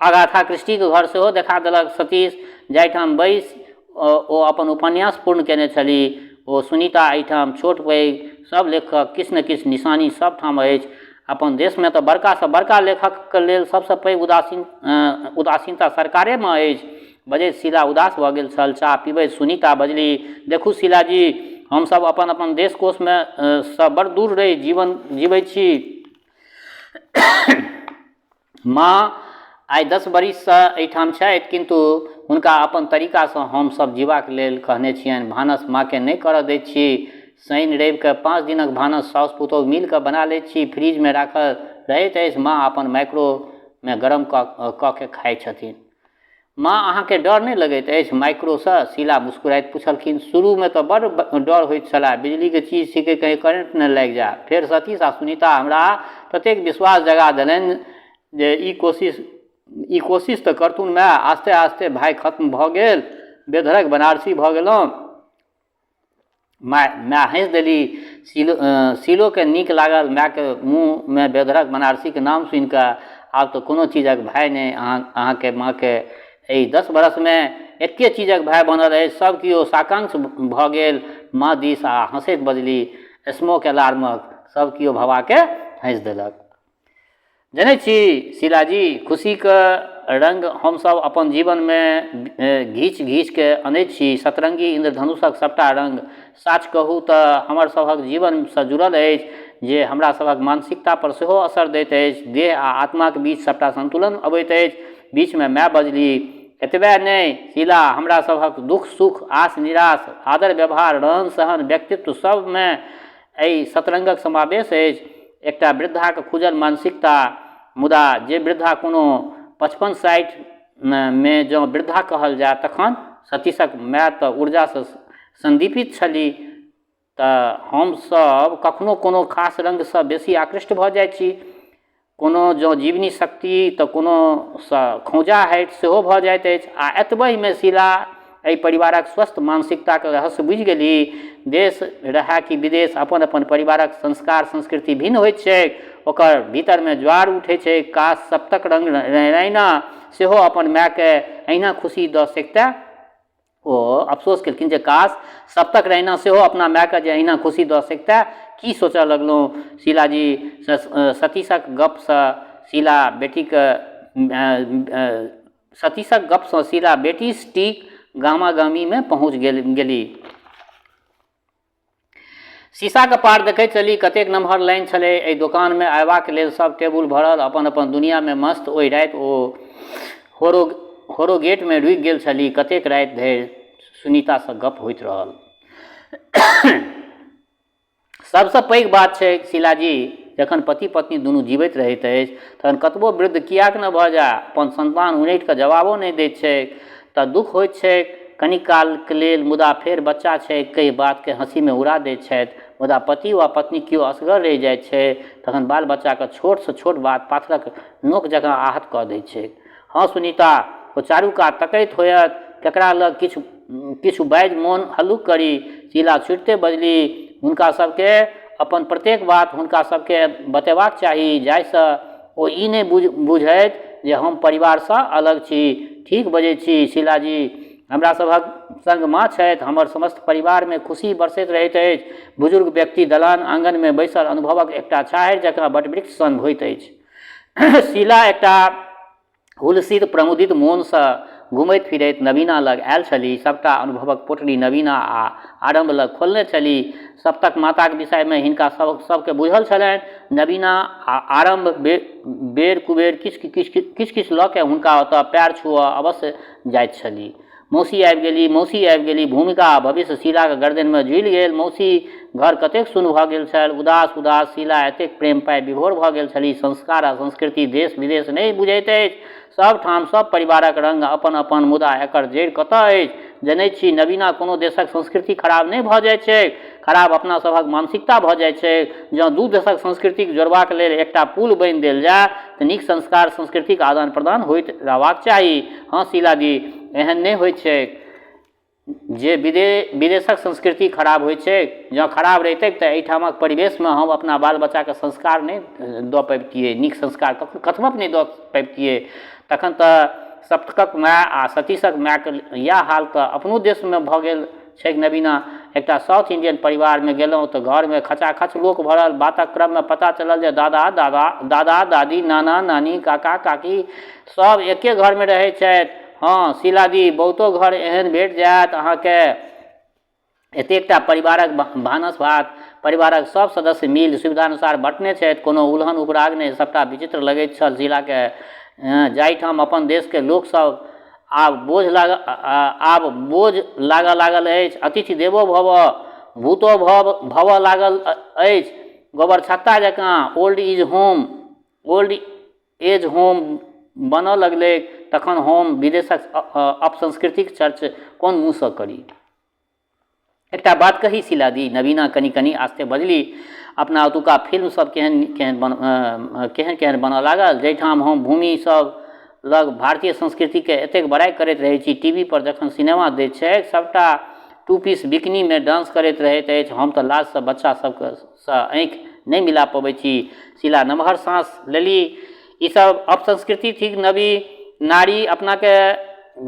अगाथा क्रिस्टीके घर सेहो देखा देलक सतीश, जाहिठाम बैसि ओ अपन उपन्यास पूर्ण केने छली। ओ सुनीता एहिठाम छोट पैघ सब लेखक किछु ने किछु निशानी सब ठाम अछि। अपन देशमे तऽ बड़कासँ बड़का लेखकके लेल सबसँ पैघ उदासीनता सरकारेमे अछि। बजैत शीला उदास भऽ गेल छल। चाह पीबैत सुनीता बजली, देखू शीलाजी, हमसब अपन अपन देश कोशमे सँ बड़ दूर रहि जीवन जीवै छी। माँ आइ 10 बरिससँ एहिठाम छथि, किन्तु हुनका अपन तरीकासँ हमसब जीबाक लेल कहने छियनि। भानस माँके नहि करऽ दैत छी। शनि रविके 5 दिनक भानस साउस पुतोहु मिल कऽ बना लैत छी। फ्रिजमे राखल रहैत अछि। माँ अपन माइक्रोमे गरम कऽ के खाइत छथिन। माँ अहाँके डर नहीं लगैत अछि माइक्रोसँ? शीला मुस्कुराइत पूछलखिन। शुरूमे तऽ बड़ डर होइत छला, बिजलीके चीज छिकै, कहीं करंट न लागि जाए। फेर सतीश आ सुनीता हमरा प्रत्येक विश्वास जगा देलनि जे ई कोशिश तऽ करतून माय। आस्ते आस्ते भाई खत्म भऽ गेल, बेधड़क बनारसी भऽ गेलहुँ। माय हँसि देली। शीलोके नीक लागल मायके मुँहमे बेधड़क बनारसीके नाम सुनि कऽ। आब तऽ कोनो चीजक भय नहि अहाँके माँके। एहि 10 बरसमे एके चीजक भय बनल अछि। सब किओ साकांक्ष भऽ गेल माँ दिस आ हँसैत बजली, स्मोक अलार्मक। सब किओ भवाके हँसि देलक। जनै छी शीलाजी, खुशीके रंग हमसब अपन जीवनमे घीच घीचके अनैत छी। सतरंगी इंद्रधनुषक सबटा रंग साच कहू तऽ हमर सभक जीवनसँ जुड़ल अछि, जे हमरा सभक मानसिकता पर सेहो असर दैत अछि। देह आ आत्माके बीच सबटा संतुलन अबैत अछि। बीचमे माय बजली, एतबे नहि शीला, हमरा सभक दुख सुख, आस निराश, आदर व्यवहार, रहन सहन, व्यक्तित्व सबमे एहि सतरंगक समावेश अछि। एकटा वृद्धाके खुजल मानसिकता। मुदा जे वृद्धा कोनो 55-60 में जँ वृद्धा कहल जाय, तखन सतीशक माय तऽ ऊर्जासँ संदीपित छली। तऽ हमसब कखनो कोनो खास रंगसँ बेसी आकृष्ट भऽ जाइ छी। कोनो जँ जीवनी शक्ति तऽ कोनोसँ खौँजाहट सेहो भऽ जाइत अछि। आ एतबहिमे शीला एहि परिवारक स्वस्थ मानसिकताके रहस्य बुझि गेली। देश रहै कि विदेश, अपन अपन परिवारक संस्कार संस्कृति भिन्न होइत छै। ओकर भीतरमे ज्वार उठै छै। काश सप्तक रंग रैना सेहो अपन मायके अहिना खुशी दऽ सकतै। ओ अफसोस केलखिन जे काश सप्तक रैना सेहो अपना मायके जे अहिना खुशी दऽ सकतै। की सोचऽ लगलहुँ शीलाजी? सतीशक गपसँ शीला बेटी स्टीक गामागामीमे पहुँच गेली। शीशाके पार देखैत चली कतेक नमहर लाइन छलै। एहि दोकानमे अयबाक लेल सब टेबुल भरल, अपन अपन दुनियामे मस्त। ओहि राति ओ होरोगेटमे रुकि गेल छली। कतेक राति धरि सुनीतासँ गप होइत रहल। सबसँ पैघ बात छै शीलाजी, जखन पति पत्नी दुनू जीवैत रहैत अछि तखन कतबो वृद्ध किएक न भऽ जाय, अपन संतान उनटि कऽ जवाबो नहि दैत छै तऽ दुख होइत छै कनि कालके लेल। मुदा फेर बच्चा छै कई बातके हँसीमे उड़ा दैत छथि। मुदा पति वा पत्नी केओ असगर रहि जाइत छै तखन बाल बच्चाके छोटसँ छोट बात पाथरक नोक जकाँ आहत कऽ दैत छै। हाँ सुनीता, ओ चारू कात तकैत होयत केकरा लग किछु बाजि मोन हल्लुक करी। शीला छुटिते बजली, हुनका सबके अपन प्रत्येक बात हुनका सबके बतेबाक चाही, जाहिसँ ओ ई नहि बुझैत जे हम परिवारसँ अलग छी। ठीक बजै छी शीलाजी, हमरा सभक संग माँ छथि। हमर समस्त परिवारमे खुशी बरसैत रहैत अछि। बुजुर्ग व्यक्ति दलान आँगनमे बैसल अनुभवक एकटा छाहरि जकाँ वटवृक्ष सन होइत अछि। शीला एकटा हुलसित प्रमुदित मोनसँ घुमैत फिरैत नवीना लग आयल छली। सबटा अनुभवक पोटली नवीना आ आरम्भ लग खोलने छली। सप्तक माताक विषयमे हिनका सबके बुझल छलनि। नवीना आ आरम्भ बेर कुबेर किछु किछु लऽ के हुनका ओतऽ पैर छुअ अवश्य जाइत छली। मौसी आबि गेली। भूमिका आ भविष्य शीलाके गर्दनिमे झुलि गेल। मौसी घर कतेक सुन्न भऽ गेल छल। उदास शीला एतेक प्रेम पाइ विभोर भऽ गेल छली। संस्कार आ संस्कृति देश विदेश नहि बुझैत अछि। सब ठाम सब परिवारक रंग अपन अपन, मुदा एकर जड़ि कतऽ अछि? जनैत छी नवीना, कोनो देशक संस्कृति खराब नहि भऽ जाइ छै, खराब अपना सभक मानसिकता भऽ जाइ छै। जँ दू देशक संस्कृतिक जोड़बाक लेल एकटा पुल बनि देल जाय तऽ नीक संस्कार संस्कृतिक आदान प्रदान होइत रहबाक चाही। हाँ शीलाजी, एहन नहि होइत छै जे विदेशक संस्कृति खराब होइत छै। जँ खराब रहितै तऽ एहिठामक परिवेशमे हम अपना बाल बच्चाके संस्कार नहि दऽ पैबतियै, नीक संस्कार कथमक नहि दऽ पैबतियै। तखन तऽ सप्तकक माय आ सतीशक मायके इएह हाल तऽ अपनो देशमे भऽ गेल छै। नवीना, एकटा साउथ इंडियन परिवारमे गेलहुँ तऽ घरमे खचाखच लोक भरल। बातक क्रममे पता चलल जे दादा दादी, नाना नानी, काका काकी सब एके घरमे रहैत छथि। हाँ शीलाजी, बहुतो घर एहन भेट जायत अहाँके। एतेकटा परिवारक भानस भात परिवारक सब सदस्य मिल सुविधानुसार बँटने छथि। कोनो उलहन उपराग नहि। सबटा विचित्र लगैत छल शीलाके। जाहिठाम अपन देशके लोकसब आब बोझ लागऽ लागल अछि। अतिथि देवो भव, भूतो भव लागल अछि। गोबर छत्ता जकाँ ओल्ड एज होम बनऽ लगलै। तखन हम विदेशक अपसंस्कृतिक चर्च कोन मुँहसँ करी। एकटा बात कही शीला दी, नवीना कनि कनि आस्ते बजली, अपना ओतुका फिल्म सब केहन केहन बनऽ लागल, जाहिठाम हम भूमि सब लग भारतीय संस्कृतिके एतेक बड़ाई करैत रहै छी, टीवी पर जखन सिनेमा दैत छै सबटा टू पीस बिकनी में डांस करैत रहैत अछि, हम तऽ लाज से बच्चा सबके आँखि नहीं मिला पबै छी। शीला नमहर सांस लेली। ई सब अपसंस्कृति थिक, नवी नारी अपना के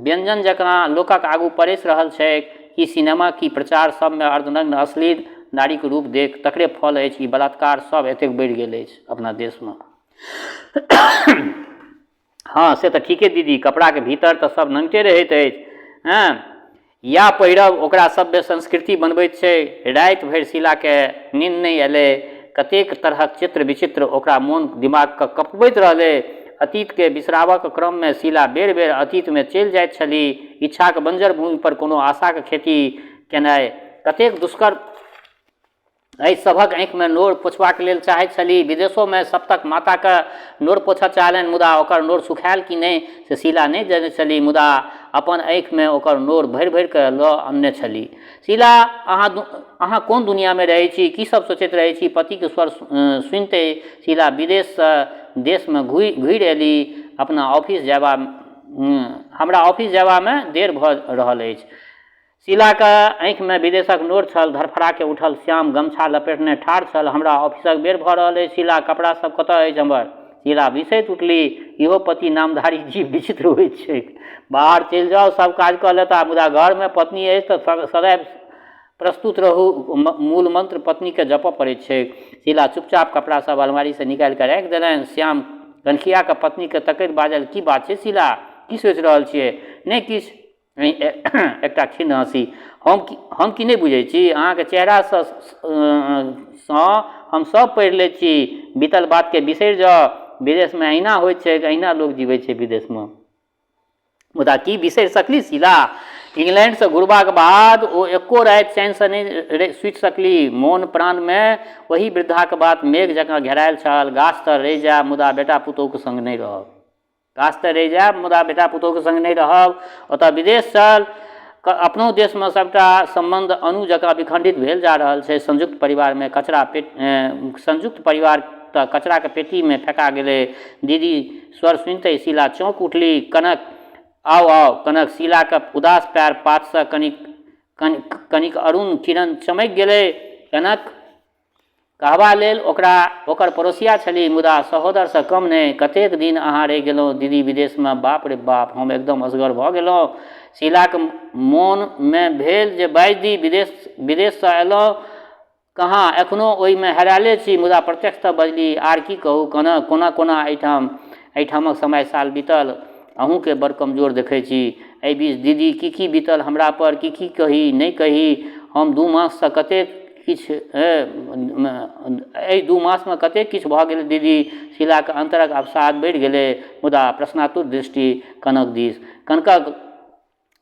व्यंजन जकाँ लोकक आगू परेस रहल छै। ई सिनेमा की प्रचार सबमे अर्धनग्न अश्लील नारीके रूप देख तकरे फल अछि। ई बलात्कार सब एतेक बढ़ि गेल अछि अपना देशमे। हाँ से तऽ ठीके दीदी, कपड़ाके भीतर तऽ सब नंगटे रहैत अछि। हाँ या पहिरब ओकरा सभ्य संस्कृति बनबैत छै। राति भरि शीलाके नींद नहीं अयलै, कतेक तरहक चित्र विचित्र ओकरा मोन दिमागके कपबैत रहलै। अतीतके बिसरावक क्रममे शीला बेर बेर अतीतमे चलि जाइत छली। इच्छाक बंजर भूमि पर कोनो आशाके खेती केनाइ कतेक दुष्कर। एहि सभक आँखिमे नोर पोछबाक लेल चाहैत छली। विदेशोमे सप्तक माताके नोर पोछऽ चाहलनि, मुदा ओकर नोर सुखायल कि नहि से शीला नहीं जनैत छली, मुदा अपन आँखिमे ओकर नोर भरि भरि कऽ लऽ अनने छली। शीला अहाँ कोन दुनियामे रहै छी, की सब सोचैत रहै छी? पतिके स्वर सुनिते शीला विदेशसँ देशमे घुरि एली। अपना ऑफिस जयबा हमरा ऑफिस जयबामे देर भऽ रहल अछि। शीलाके आँखिमे विदेशक नोर छल। धरफड़ा उठल श्याम गमछा लपेटने ठाढ़ छल। हमरा ऑफिसक बेर भऽ रहल अछि शीला, कपड़ा सब कतऽ अछि हमर? शीला बिसैत उठली। इहो पति नामधारी जीव विचित्र होइत छै। बाहर चलि जाउ, सब काज कऽ लेता, मुदा घरमे पत्नी अछि तऽ सदैव प्रस्तुत रहू। मूल मंत्र पत्नीके जपऽ पड़ैत छै। शीला चुपचाप कपड़ा सब अलमारी से निकालि कऽ राखि देलनि। श्याम कनखियाके पत्नीके तकैत बाजल, की बात छै शीला, की सोचि रहल छियै? नहि किछु। एकटा खिन्न हँसी। हम की नहीं बुझै छी? अहाँके चेहरासँ हम सब पढ़ि लै छी। बीतल बातके बिसरि जाउ। विदेशमे अहिना होइत छै, अहिना लोक जीवै छै विदेशमे। मुदा की बिसरि सकली शीला? इंग्लैंडसँ घुरबाक बाद ओ एको राति चैनसँ नहीं सुति सकली। मोन प्राणमे वही वृद्धाके बात मेघ जकाँ घेरायल छल। गाछ तऽ रहि जायब, मुदा बेटा पुतहुके संग नहीं रहब। गाछ तऽ रहि जायब, मुदा बेटा पुतहुके संग नहीं रहब। ओतऽ विदेश चल। अपनो देशमे सबटा संबंध अणु जकाँ विखंडित भेल जा रहल छै। संयुक्त परिवारमे संयुक्त परिवार तऽ कचराके पेटीमे फेंका गेलै। दीदी स्वर सुनिते शीला चौंक उठली। कनक आउ आउ। कनक शीलाके उदास पैर पातसँ कनिक अरुण किरण चमकि गेलै। कनक कहबा लेल ओकर पड़ोसिया छली, मुदा सहोदरसँ कम नहीं। कतेक दिन अहाँ रहि गेलहुँ दीदी विदेशमे? बाप रे बाप, हम एकदम असगर भऽ गेलहुँ। शीलाके मोनमे भेल जे बाजि दी, विदेशसँ अयलहुँ कहाँ, एखनो ओहिमे हेरायले छी। मुदा प्रत्यक्षतः बजली, आर की कहू कनक, कोना एहिठामक समय साल बीतल। अहूँके बड़ कमजोर देखै छी। एहि बीच दीदी की बीतल हमरा पर, की कही नहीं कही। हम 2 माससँ कतेक किछु एहि 2 मासमे कतेक किछु भऽ गेल दीदी। शीलाके अन्तरक अवसाद बढ़ि गेलै, मुदा प्रश्नातुर दृष्टि कनक दिस। कनकक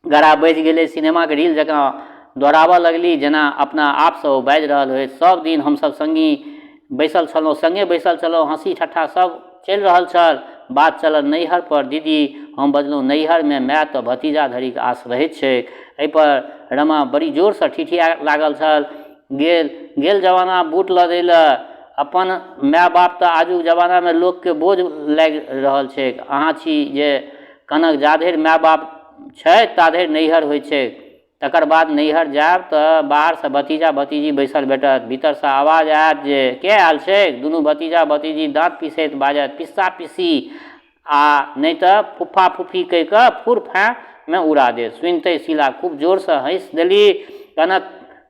गला बजि गेलै। सिनेमाके रील जकाँ दोहराबऽ लगली, जेना अपना आपसँ ओ बाजि रहल होय। सब दिन हमसब संगे बैसल छलहुँ, हँसी ठट्ठा सब चलि रहल छल। बात चलल नैहर पर। दीदी हम बजलहुँ, नैहरमे माय तऽ भतीजा धरिक आस रहैत छै। एहिपर रमा बड़ी जोरसँ ठिठिया लागल छल। गेल जमाना बूट लऽ दै लए। अपन माय बाप तऽ आजुक जमानामे लोकके बोझ लागि रहल छै। अहाँ छी जे कनक, जाधरि माय बाप छै ताधरि नैहर होइ छै। तकर बाद नैहर जायब तऽ बाहरसँ भतीजा भतीजी बैसल भेटत। भीतरसँ आवाज आयत जे के आयल छै? दुनू भतीजा भतीजी दाँत पिसैत बाजत, पिस्सा पिस्सी, आ नहीं तऽ फुफ्फा फुफ्फी कहि कऽ फुर फाँमे उड़ा देत। सुनिते शीला खूब जोरसँ हँसि देली।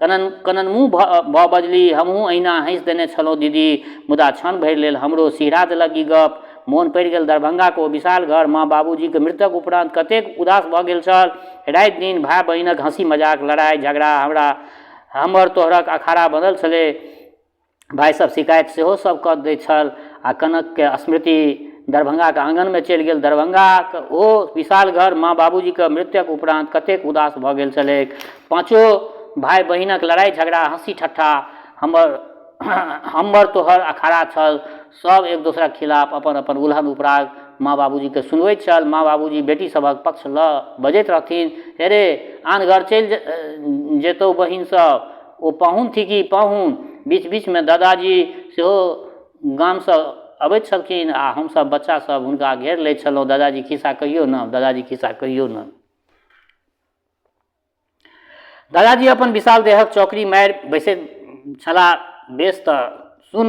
कनन मुँह भऽ बजली, हमहूँ अहिना हँसि देने छलहुँ दीदी, मुदा क्षण भरि लेल हमरो सिहरा देलक ई गप। मोन पड़ि गेल दरभंगाके ओ विशाल घर, माँ बाबूजीके मृतक उपरान्त कतेक उदास भऽ गेल छल। राति दिन भाय बहिनक हँसी मजाक, लड़ाइ झगड़ा, हमर तोहरक अखाड़ा बनल छलै। भाइ सब शिकायत सेहो सब कऽ दै छल। आ कनकके स्मृति दरभंगाके आंगनमे चलि गेल। दरभंगाके ओ विशाल घर, माँ बाबूजीके मृत्यक उपरान्त कतेक उदास भऽ गेल छलै। 5 भाइ बहिनक लड़ाइ झगड़ा, हँसी ठट्ठा, हमर तोहर अखाड़ा छल। सब एक दोसरक खिलाफ अपन अपन उल्हन उपराग माँ बाबूजीके सुनबैत छल। माँ बाबूजी बेटी सभक पक्ष लऽ बजैत रहथिन, हे रे आन घर चलि जेतौ बहिन सब, ओ पाहुन थिकी पाहुन। बीच बीचमे दादाजी सेहो गामसँ अबैत छलखिन आ हमसभ बच्चासभ हुनका घेर लैत छलहुँ, दादाजी खिस्सा कहियो ने, दादाजी खिस्सा कहियो ने। दादाजी अपन विशाल देहक चौकड़ी मारि बैसैत छलाह। बेस तऽ सुन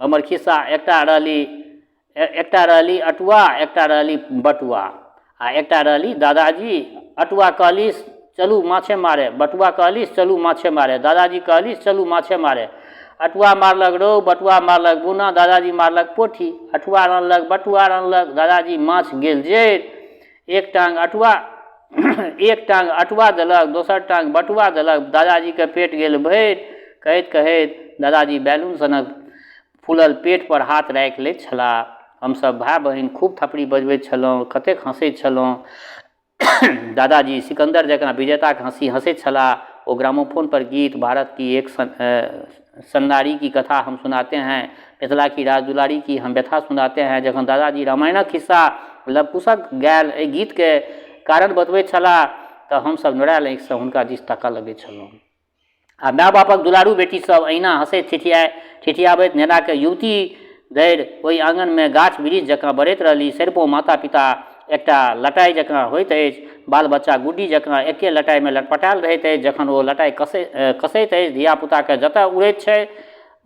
हमर खिस्सा। एकटा रहली अटुआ, एकटा रहली बटुआ, आ एकटा रहली दादाजी। अटुआ कहलिस चलू माछे मारे, बटुआ कहलिस चलू माछे मारे, दादाजी कहलिस चलू माछे मारे। अटुआ मारलक रोहु, बटुआ मारलक बुना, दादाजी मारलक पोठी। अटुआ रान्हलक, बटुआ रान्हलक, दादाजी माछ गेल जैर। एक टाँग अटुआ देलक, दोसर टाँग बटुआ देलक, दादाजीके पेट गेल भरि। कहैत कहैत दादाजी बैलून सनक फूलल पेट पर हाथ राखि लैत छलाह। हमसभ भाय बहिन खूब थपड़ी बजबैत छलहुँ, कतेक हँसैत छलहुँ। दादाजी सिकंदर जकाँ विजेताक हंसी हंसैत छलाह। ओ ग्रामोफोन पर गीत, भारत की एक सन्नारी की कथा हम सुनाते हैं, मिथिला की राजदुलारी की हम व्यथा सुनाते हैं। जखन दादाजी रामायणक खिस्सा लवकुशक गायल एहि गीतके कारण बतबैत छलाह तऽ हमसभ नोरायल आँखिसँ हुनका दिस ताकऽ लगैत छलहुँ। आ माय बापक दुलारू बेटी सब अहिना हंसैत ठिठियाबैत नेनाके युवती धरि ओहि आंगनमे गाछ वृक्ष जकाँ बढ़ैत रहली। सरिपो माता पिता एकटा लटाइ जकाँ होइत अछि, बाल बच्चा गुड्डी जकाँ एके लटाइमे लटपटायल रहैत अछि। जखन ओ लटाइ कसैत अछि, धियापुताके जतऽ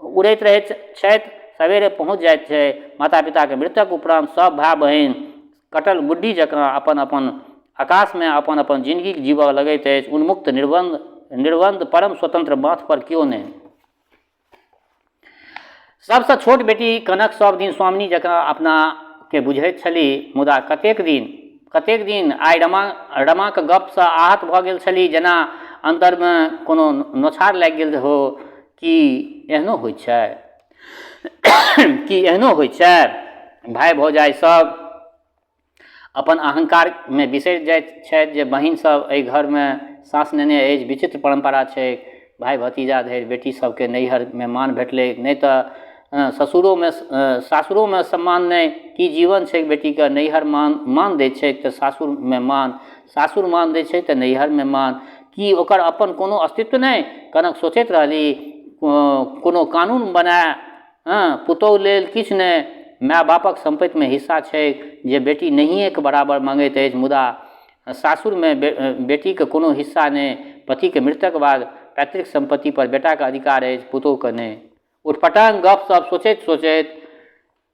उड़ैत रहैत छथि, सवेरे पहुँच जाइत छै। माता पिताके मृत्यक उपरान्त सब भाय बहिन कटल गुड्डी जकाँ अपन अपन आकाशमे अपन अपन जिंदगी जीबऽ लगैत अछि, उन्मुक्त निर्बंध परम स्वतंत्र, माथ पर केओ नहि। सबसँ छोट बेटी कनक सब दिन स्वामिनी जकाँ अपनाके बुझैत छली, मुदा कतेक दिन आइ रमाक गपसँ आहत भऽ गेल छली, जेना अन्तरमे कोनो नोछार लागि गेल हो। कि एहनो होइत छै? भाय भौजाइ सब अपन अहंकारमे बिसरि जाइत छथि जे बहिन सब एहि घरमे साँस नेने अछि। विचित्र परम्परा छै, भाय भतीजा धरि बेटी सबके नैहरमे मान भेटलै, नहि तऽ सासुरोमे सम्मान नहि। की जीवन छै बेटीके? नैहर मान दै छै तऽ सासुरमे मान, सासुर मान दै छै तऽ नैहरमे मान। की ओकर अपन कोनो अस्तित्व नहि? कनक सोचैत रहली। कोनो कानून बनाए पुतहु लेल किछु नहि। माय बापक सम्पत्तिमे हिस्सा छै जे बेटी नहिएके बराबर मांगैत अछि, मुदा सासुरमे बेटीके कोनो हिस्सा नहि। पतिके मृत्यक बाद पैतृक सम्पत्ति पर बेटाके अधिकार अछि, पुतहुके नहि। उटपटांग गपसप सोचैत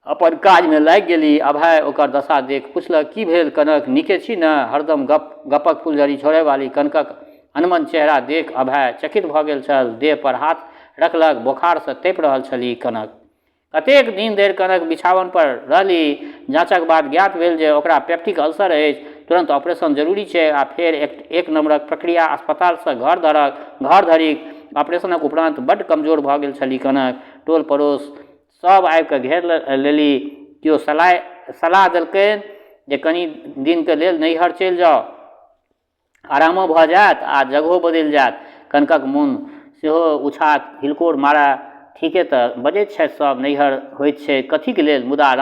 अपन काजमे लागि गेली। अभय ओकर दशा देख पुछलक, की भेल कनक, नीके छी ने? हरदम गपक फुलझड़ी छोड़ै वाली कनकक अनमन चेहरा देख अभय चकित भऽ गेल छल। देह पर हाथ रखलक, बोखारसँ तपि रहल छली कनक। कतेक दिन धरि कनक बिछावन पर रहली। जाँचक बाद ज्ञात भेल जे ओकरा पेप्टिक अल्सर अछि, तुरंत ऑपरेशन जरूरी छै। आ फेर एक नंबरक प्रक्रिया। अस्पतालसँ घर धरिक ऑपरेशनक उपरान्त बड्ड कमजोर भऽ गेल छली कनक। टोल पड़ोस सब आबिकऽ घेर लेली। केओ सलाह देलकनि जे कनि दिनके लेल नैहर चलि जाउ, आरामो भऽ जायत आ जगहो बदलि जायत। कनकक मोन सेहो उछात, हिलकोर मारा। ठीके तऽ बजैत छथि सब, नैहर होइत छै कथीक लेल? मुदा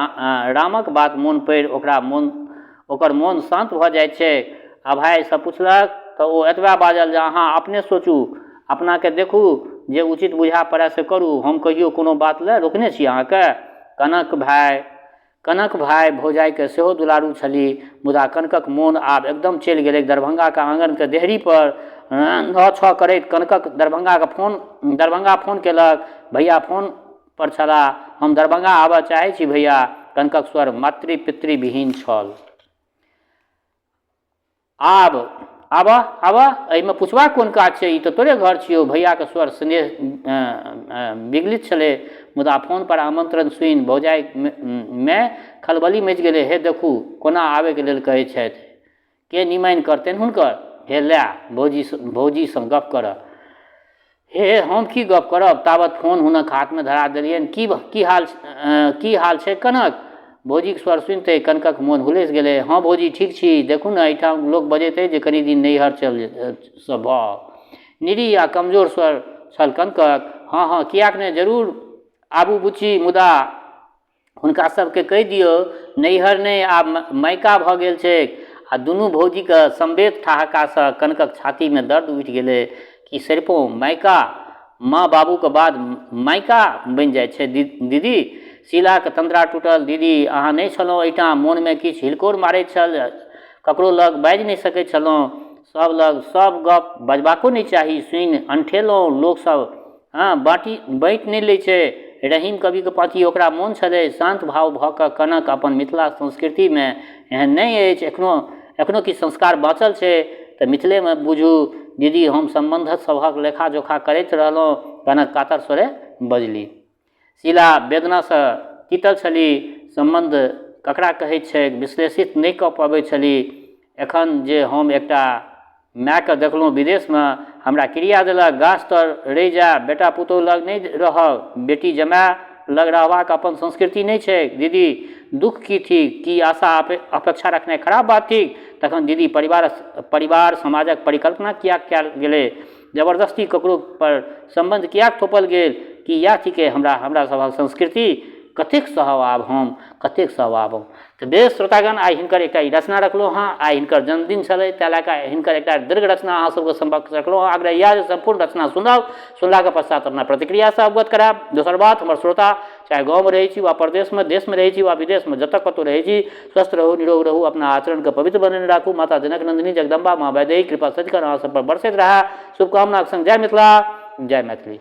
रामक बात मोन पड़ि ओकर मोन शान्त भऽ जाइत छै। अभायसँ पुछलक तऽ ओ एतबा बाजल जे अहाँ अपने सोचू, अपनाके देखू, जे उचित बुझा पड़य से करू, हम कहियो कोनो बात लए रोकने छी अहाँके? कनक भाय भौजाइके सेहो दुलारू छली, मुदा कनकक मोन आब एकदम चलि गेलै दरभंगाके आंगनके देहरी पर। न छ करैत कनकक दरभंगा फोन केलक। भैया फोन पर छलाह। हम दरभंगा आबऽ चाहै छी भैया। कनकक स्वर मातृ पितृविहीन छल। आबऽ, एहिमे पुछबाक कोन काज छै? ई तऽ तोरे घर छियौ। भैयाके स्वर स्नेह विगलित छलै, मुदा फोन पर आमंत्रण सुनि भौजाइमे खलबली मचि गेलै। हे देखू कोना आबैके लेल कहै छथि, के निमाइन करतनि हुनकर? हे लए भौजीसँ गप करऽ। हे हम की गप करब? ताबत फोन हुनक हाथमे धरा देलियनि। की हाल छै कनक? भौजीके स्वर सुनिते कनकक मोन हुलसि गेलै। हाँ भौजी ठीक छी, देखू ने एहिठाम लोक बजैत अछि जे कनि दिन नैहर चल भऽ। निरीह आ कमजोर स्वर छल कनकक। हाँ किएक नहि, जरूर आबू बुच्ची। मुदा हुनका सबके कहि दियौ नैहर नहि आब मायका भऽ गेल छै। आ दुनू भौजीके समवेत ठहाकासँ कनकक छातीमे दर्द उठि गेलै कि सरिपो मायका माँ बाबूके बाद मायका बनि जाइ छै दीदी। शीलाके तंद्रा टूटल। दीदी अहाँ नहि छलहुँ एहिठाम, मोनमे किछु हिलकोर मारैत छल, ककरो लग बाजि नहि सकैत छलहुँ, सब लग सब गप बजबाको नहि चाही, सुनि अंठेलहुँ लोकसब बाँटि नहि लै छै। रहीम कविके पाती ओकरा मोन छलै शान्त भाव भऽ कऽ कनक अपन मिथिला संस्कृतिमे एहन नहि अछि, एखनो किछु संस्कार बाँचल छै तऽ मिथिलेमे बुझू। दीदी हम सम्बन्धक सभक लेखा जोखा करैत रहलहुँ, कनक कातर स्वरे बजली। शीला वेदनासँ तीतल छली, सम्बन्ध ककरा कहैत छै विश्लेषित नहि कऽ पबै छली। एखन जे हम एकटा मायके देखलहुँ विदेशमे, हमरा क्रिया देलक गाछ तर रहि जा, बेटा पुतहु लग नहि रहब, बेटी जमाय लग रहबाक अपन संस्कृति नहीं छै। दीदी दुख की थी, की आशा अपेक्षा रखने खराब बात थी। तखन दीदी परिवार समाजक परिकल्पना किया कयल गेलै, जबरदस्ती ककरो पर संबंध किया थोपल गेल, कि इएह थिके हमरा सभक संस्कृति, कतेक सहब आब हम, कतेक सहब आब हम। तऽ बेस श्रोतागण, आइ हिनकर एकटा ई रचना रखलहुँ हँ। आइ हिनकर जन्मदिन छलै, तेँ लऽ कऽ हिनकर एकटा दीर्घ रचना अहाँ सबके सम्पर्क रखलहुँ हँ। आग्रह इएह जे सम्पूर्ण रचना सुनब, सुनलाके पश्चात अपना प्रतिक्रियासँ अवगत करायब। दोसर बात, हमर श्रोता चाहे गाँवमे रहै छी वा प्रदेशमे, देशमे रहै छी वा विदेशमे, जतऽ कतहु रहै छी, स्वस्थ रहू, निरोग रहू, अपना आचरणके पवित्र बनेने राखू। माता जनक नंदिनी जगदम्बा माँ वैदेही कृपा सदिखन अहाँ सब पर बरसैत रहै। शुभकामनाक संग जय मिथिला, जय मैथिली।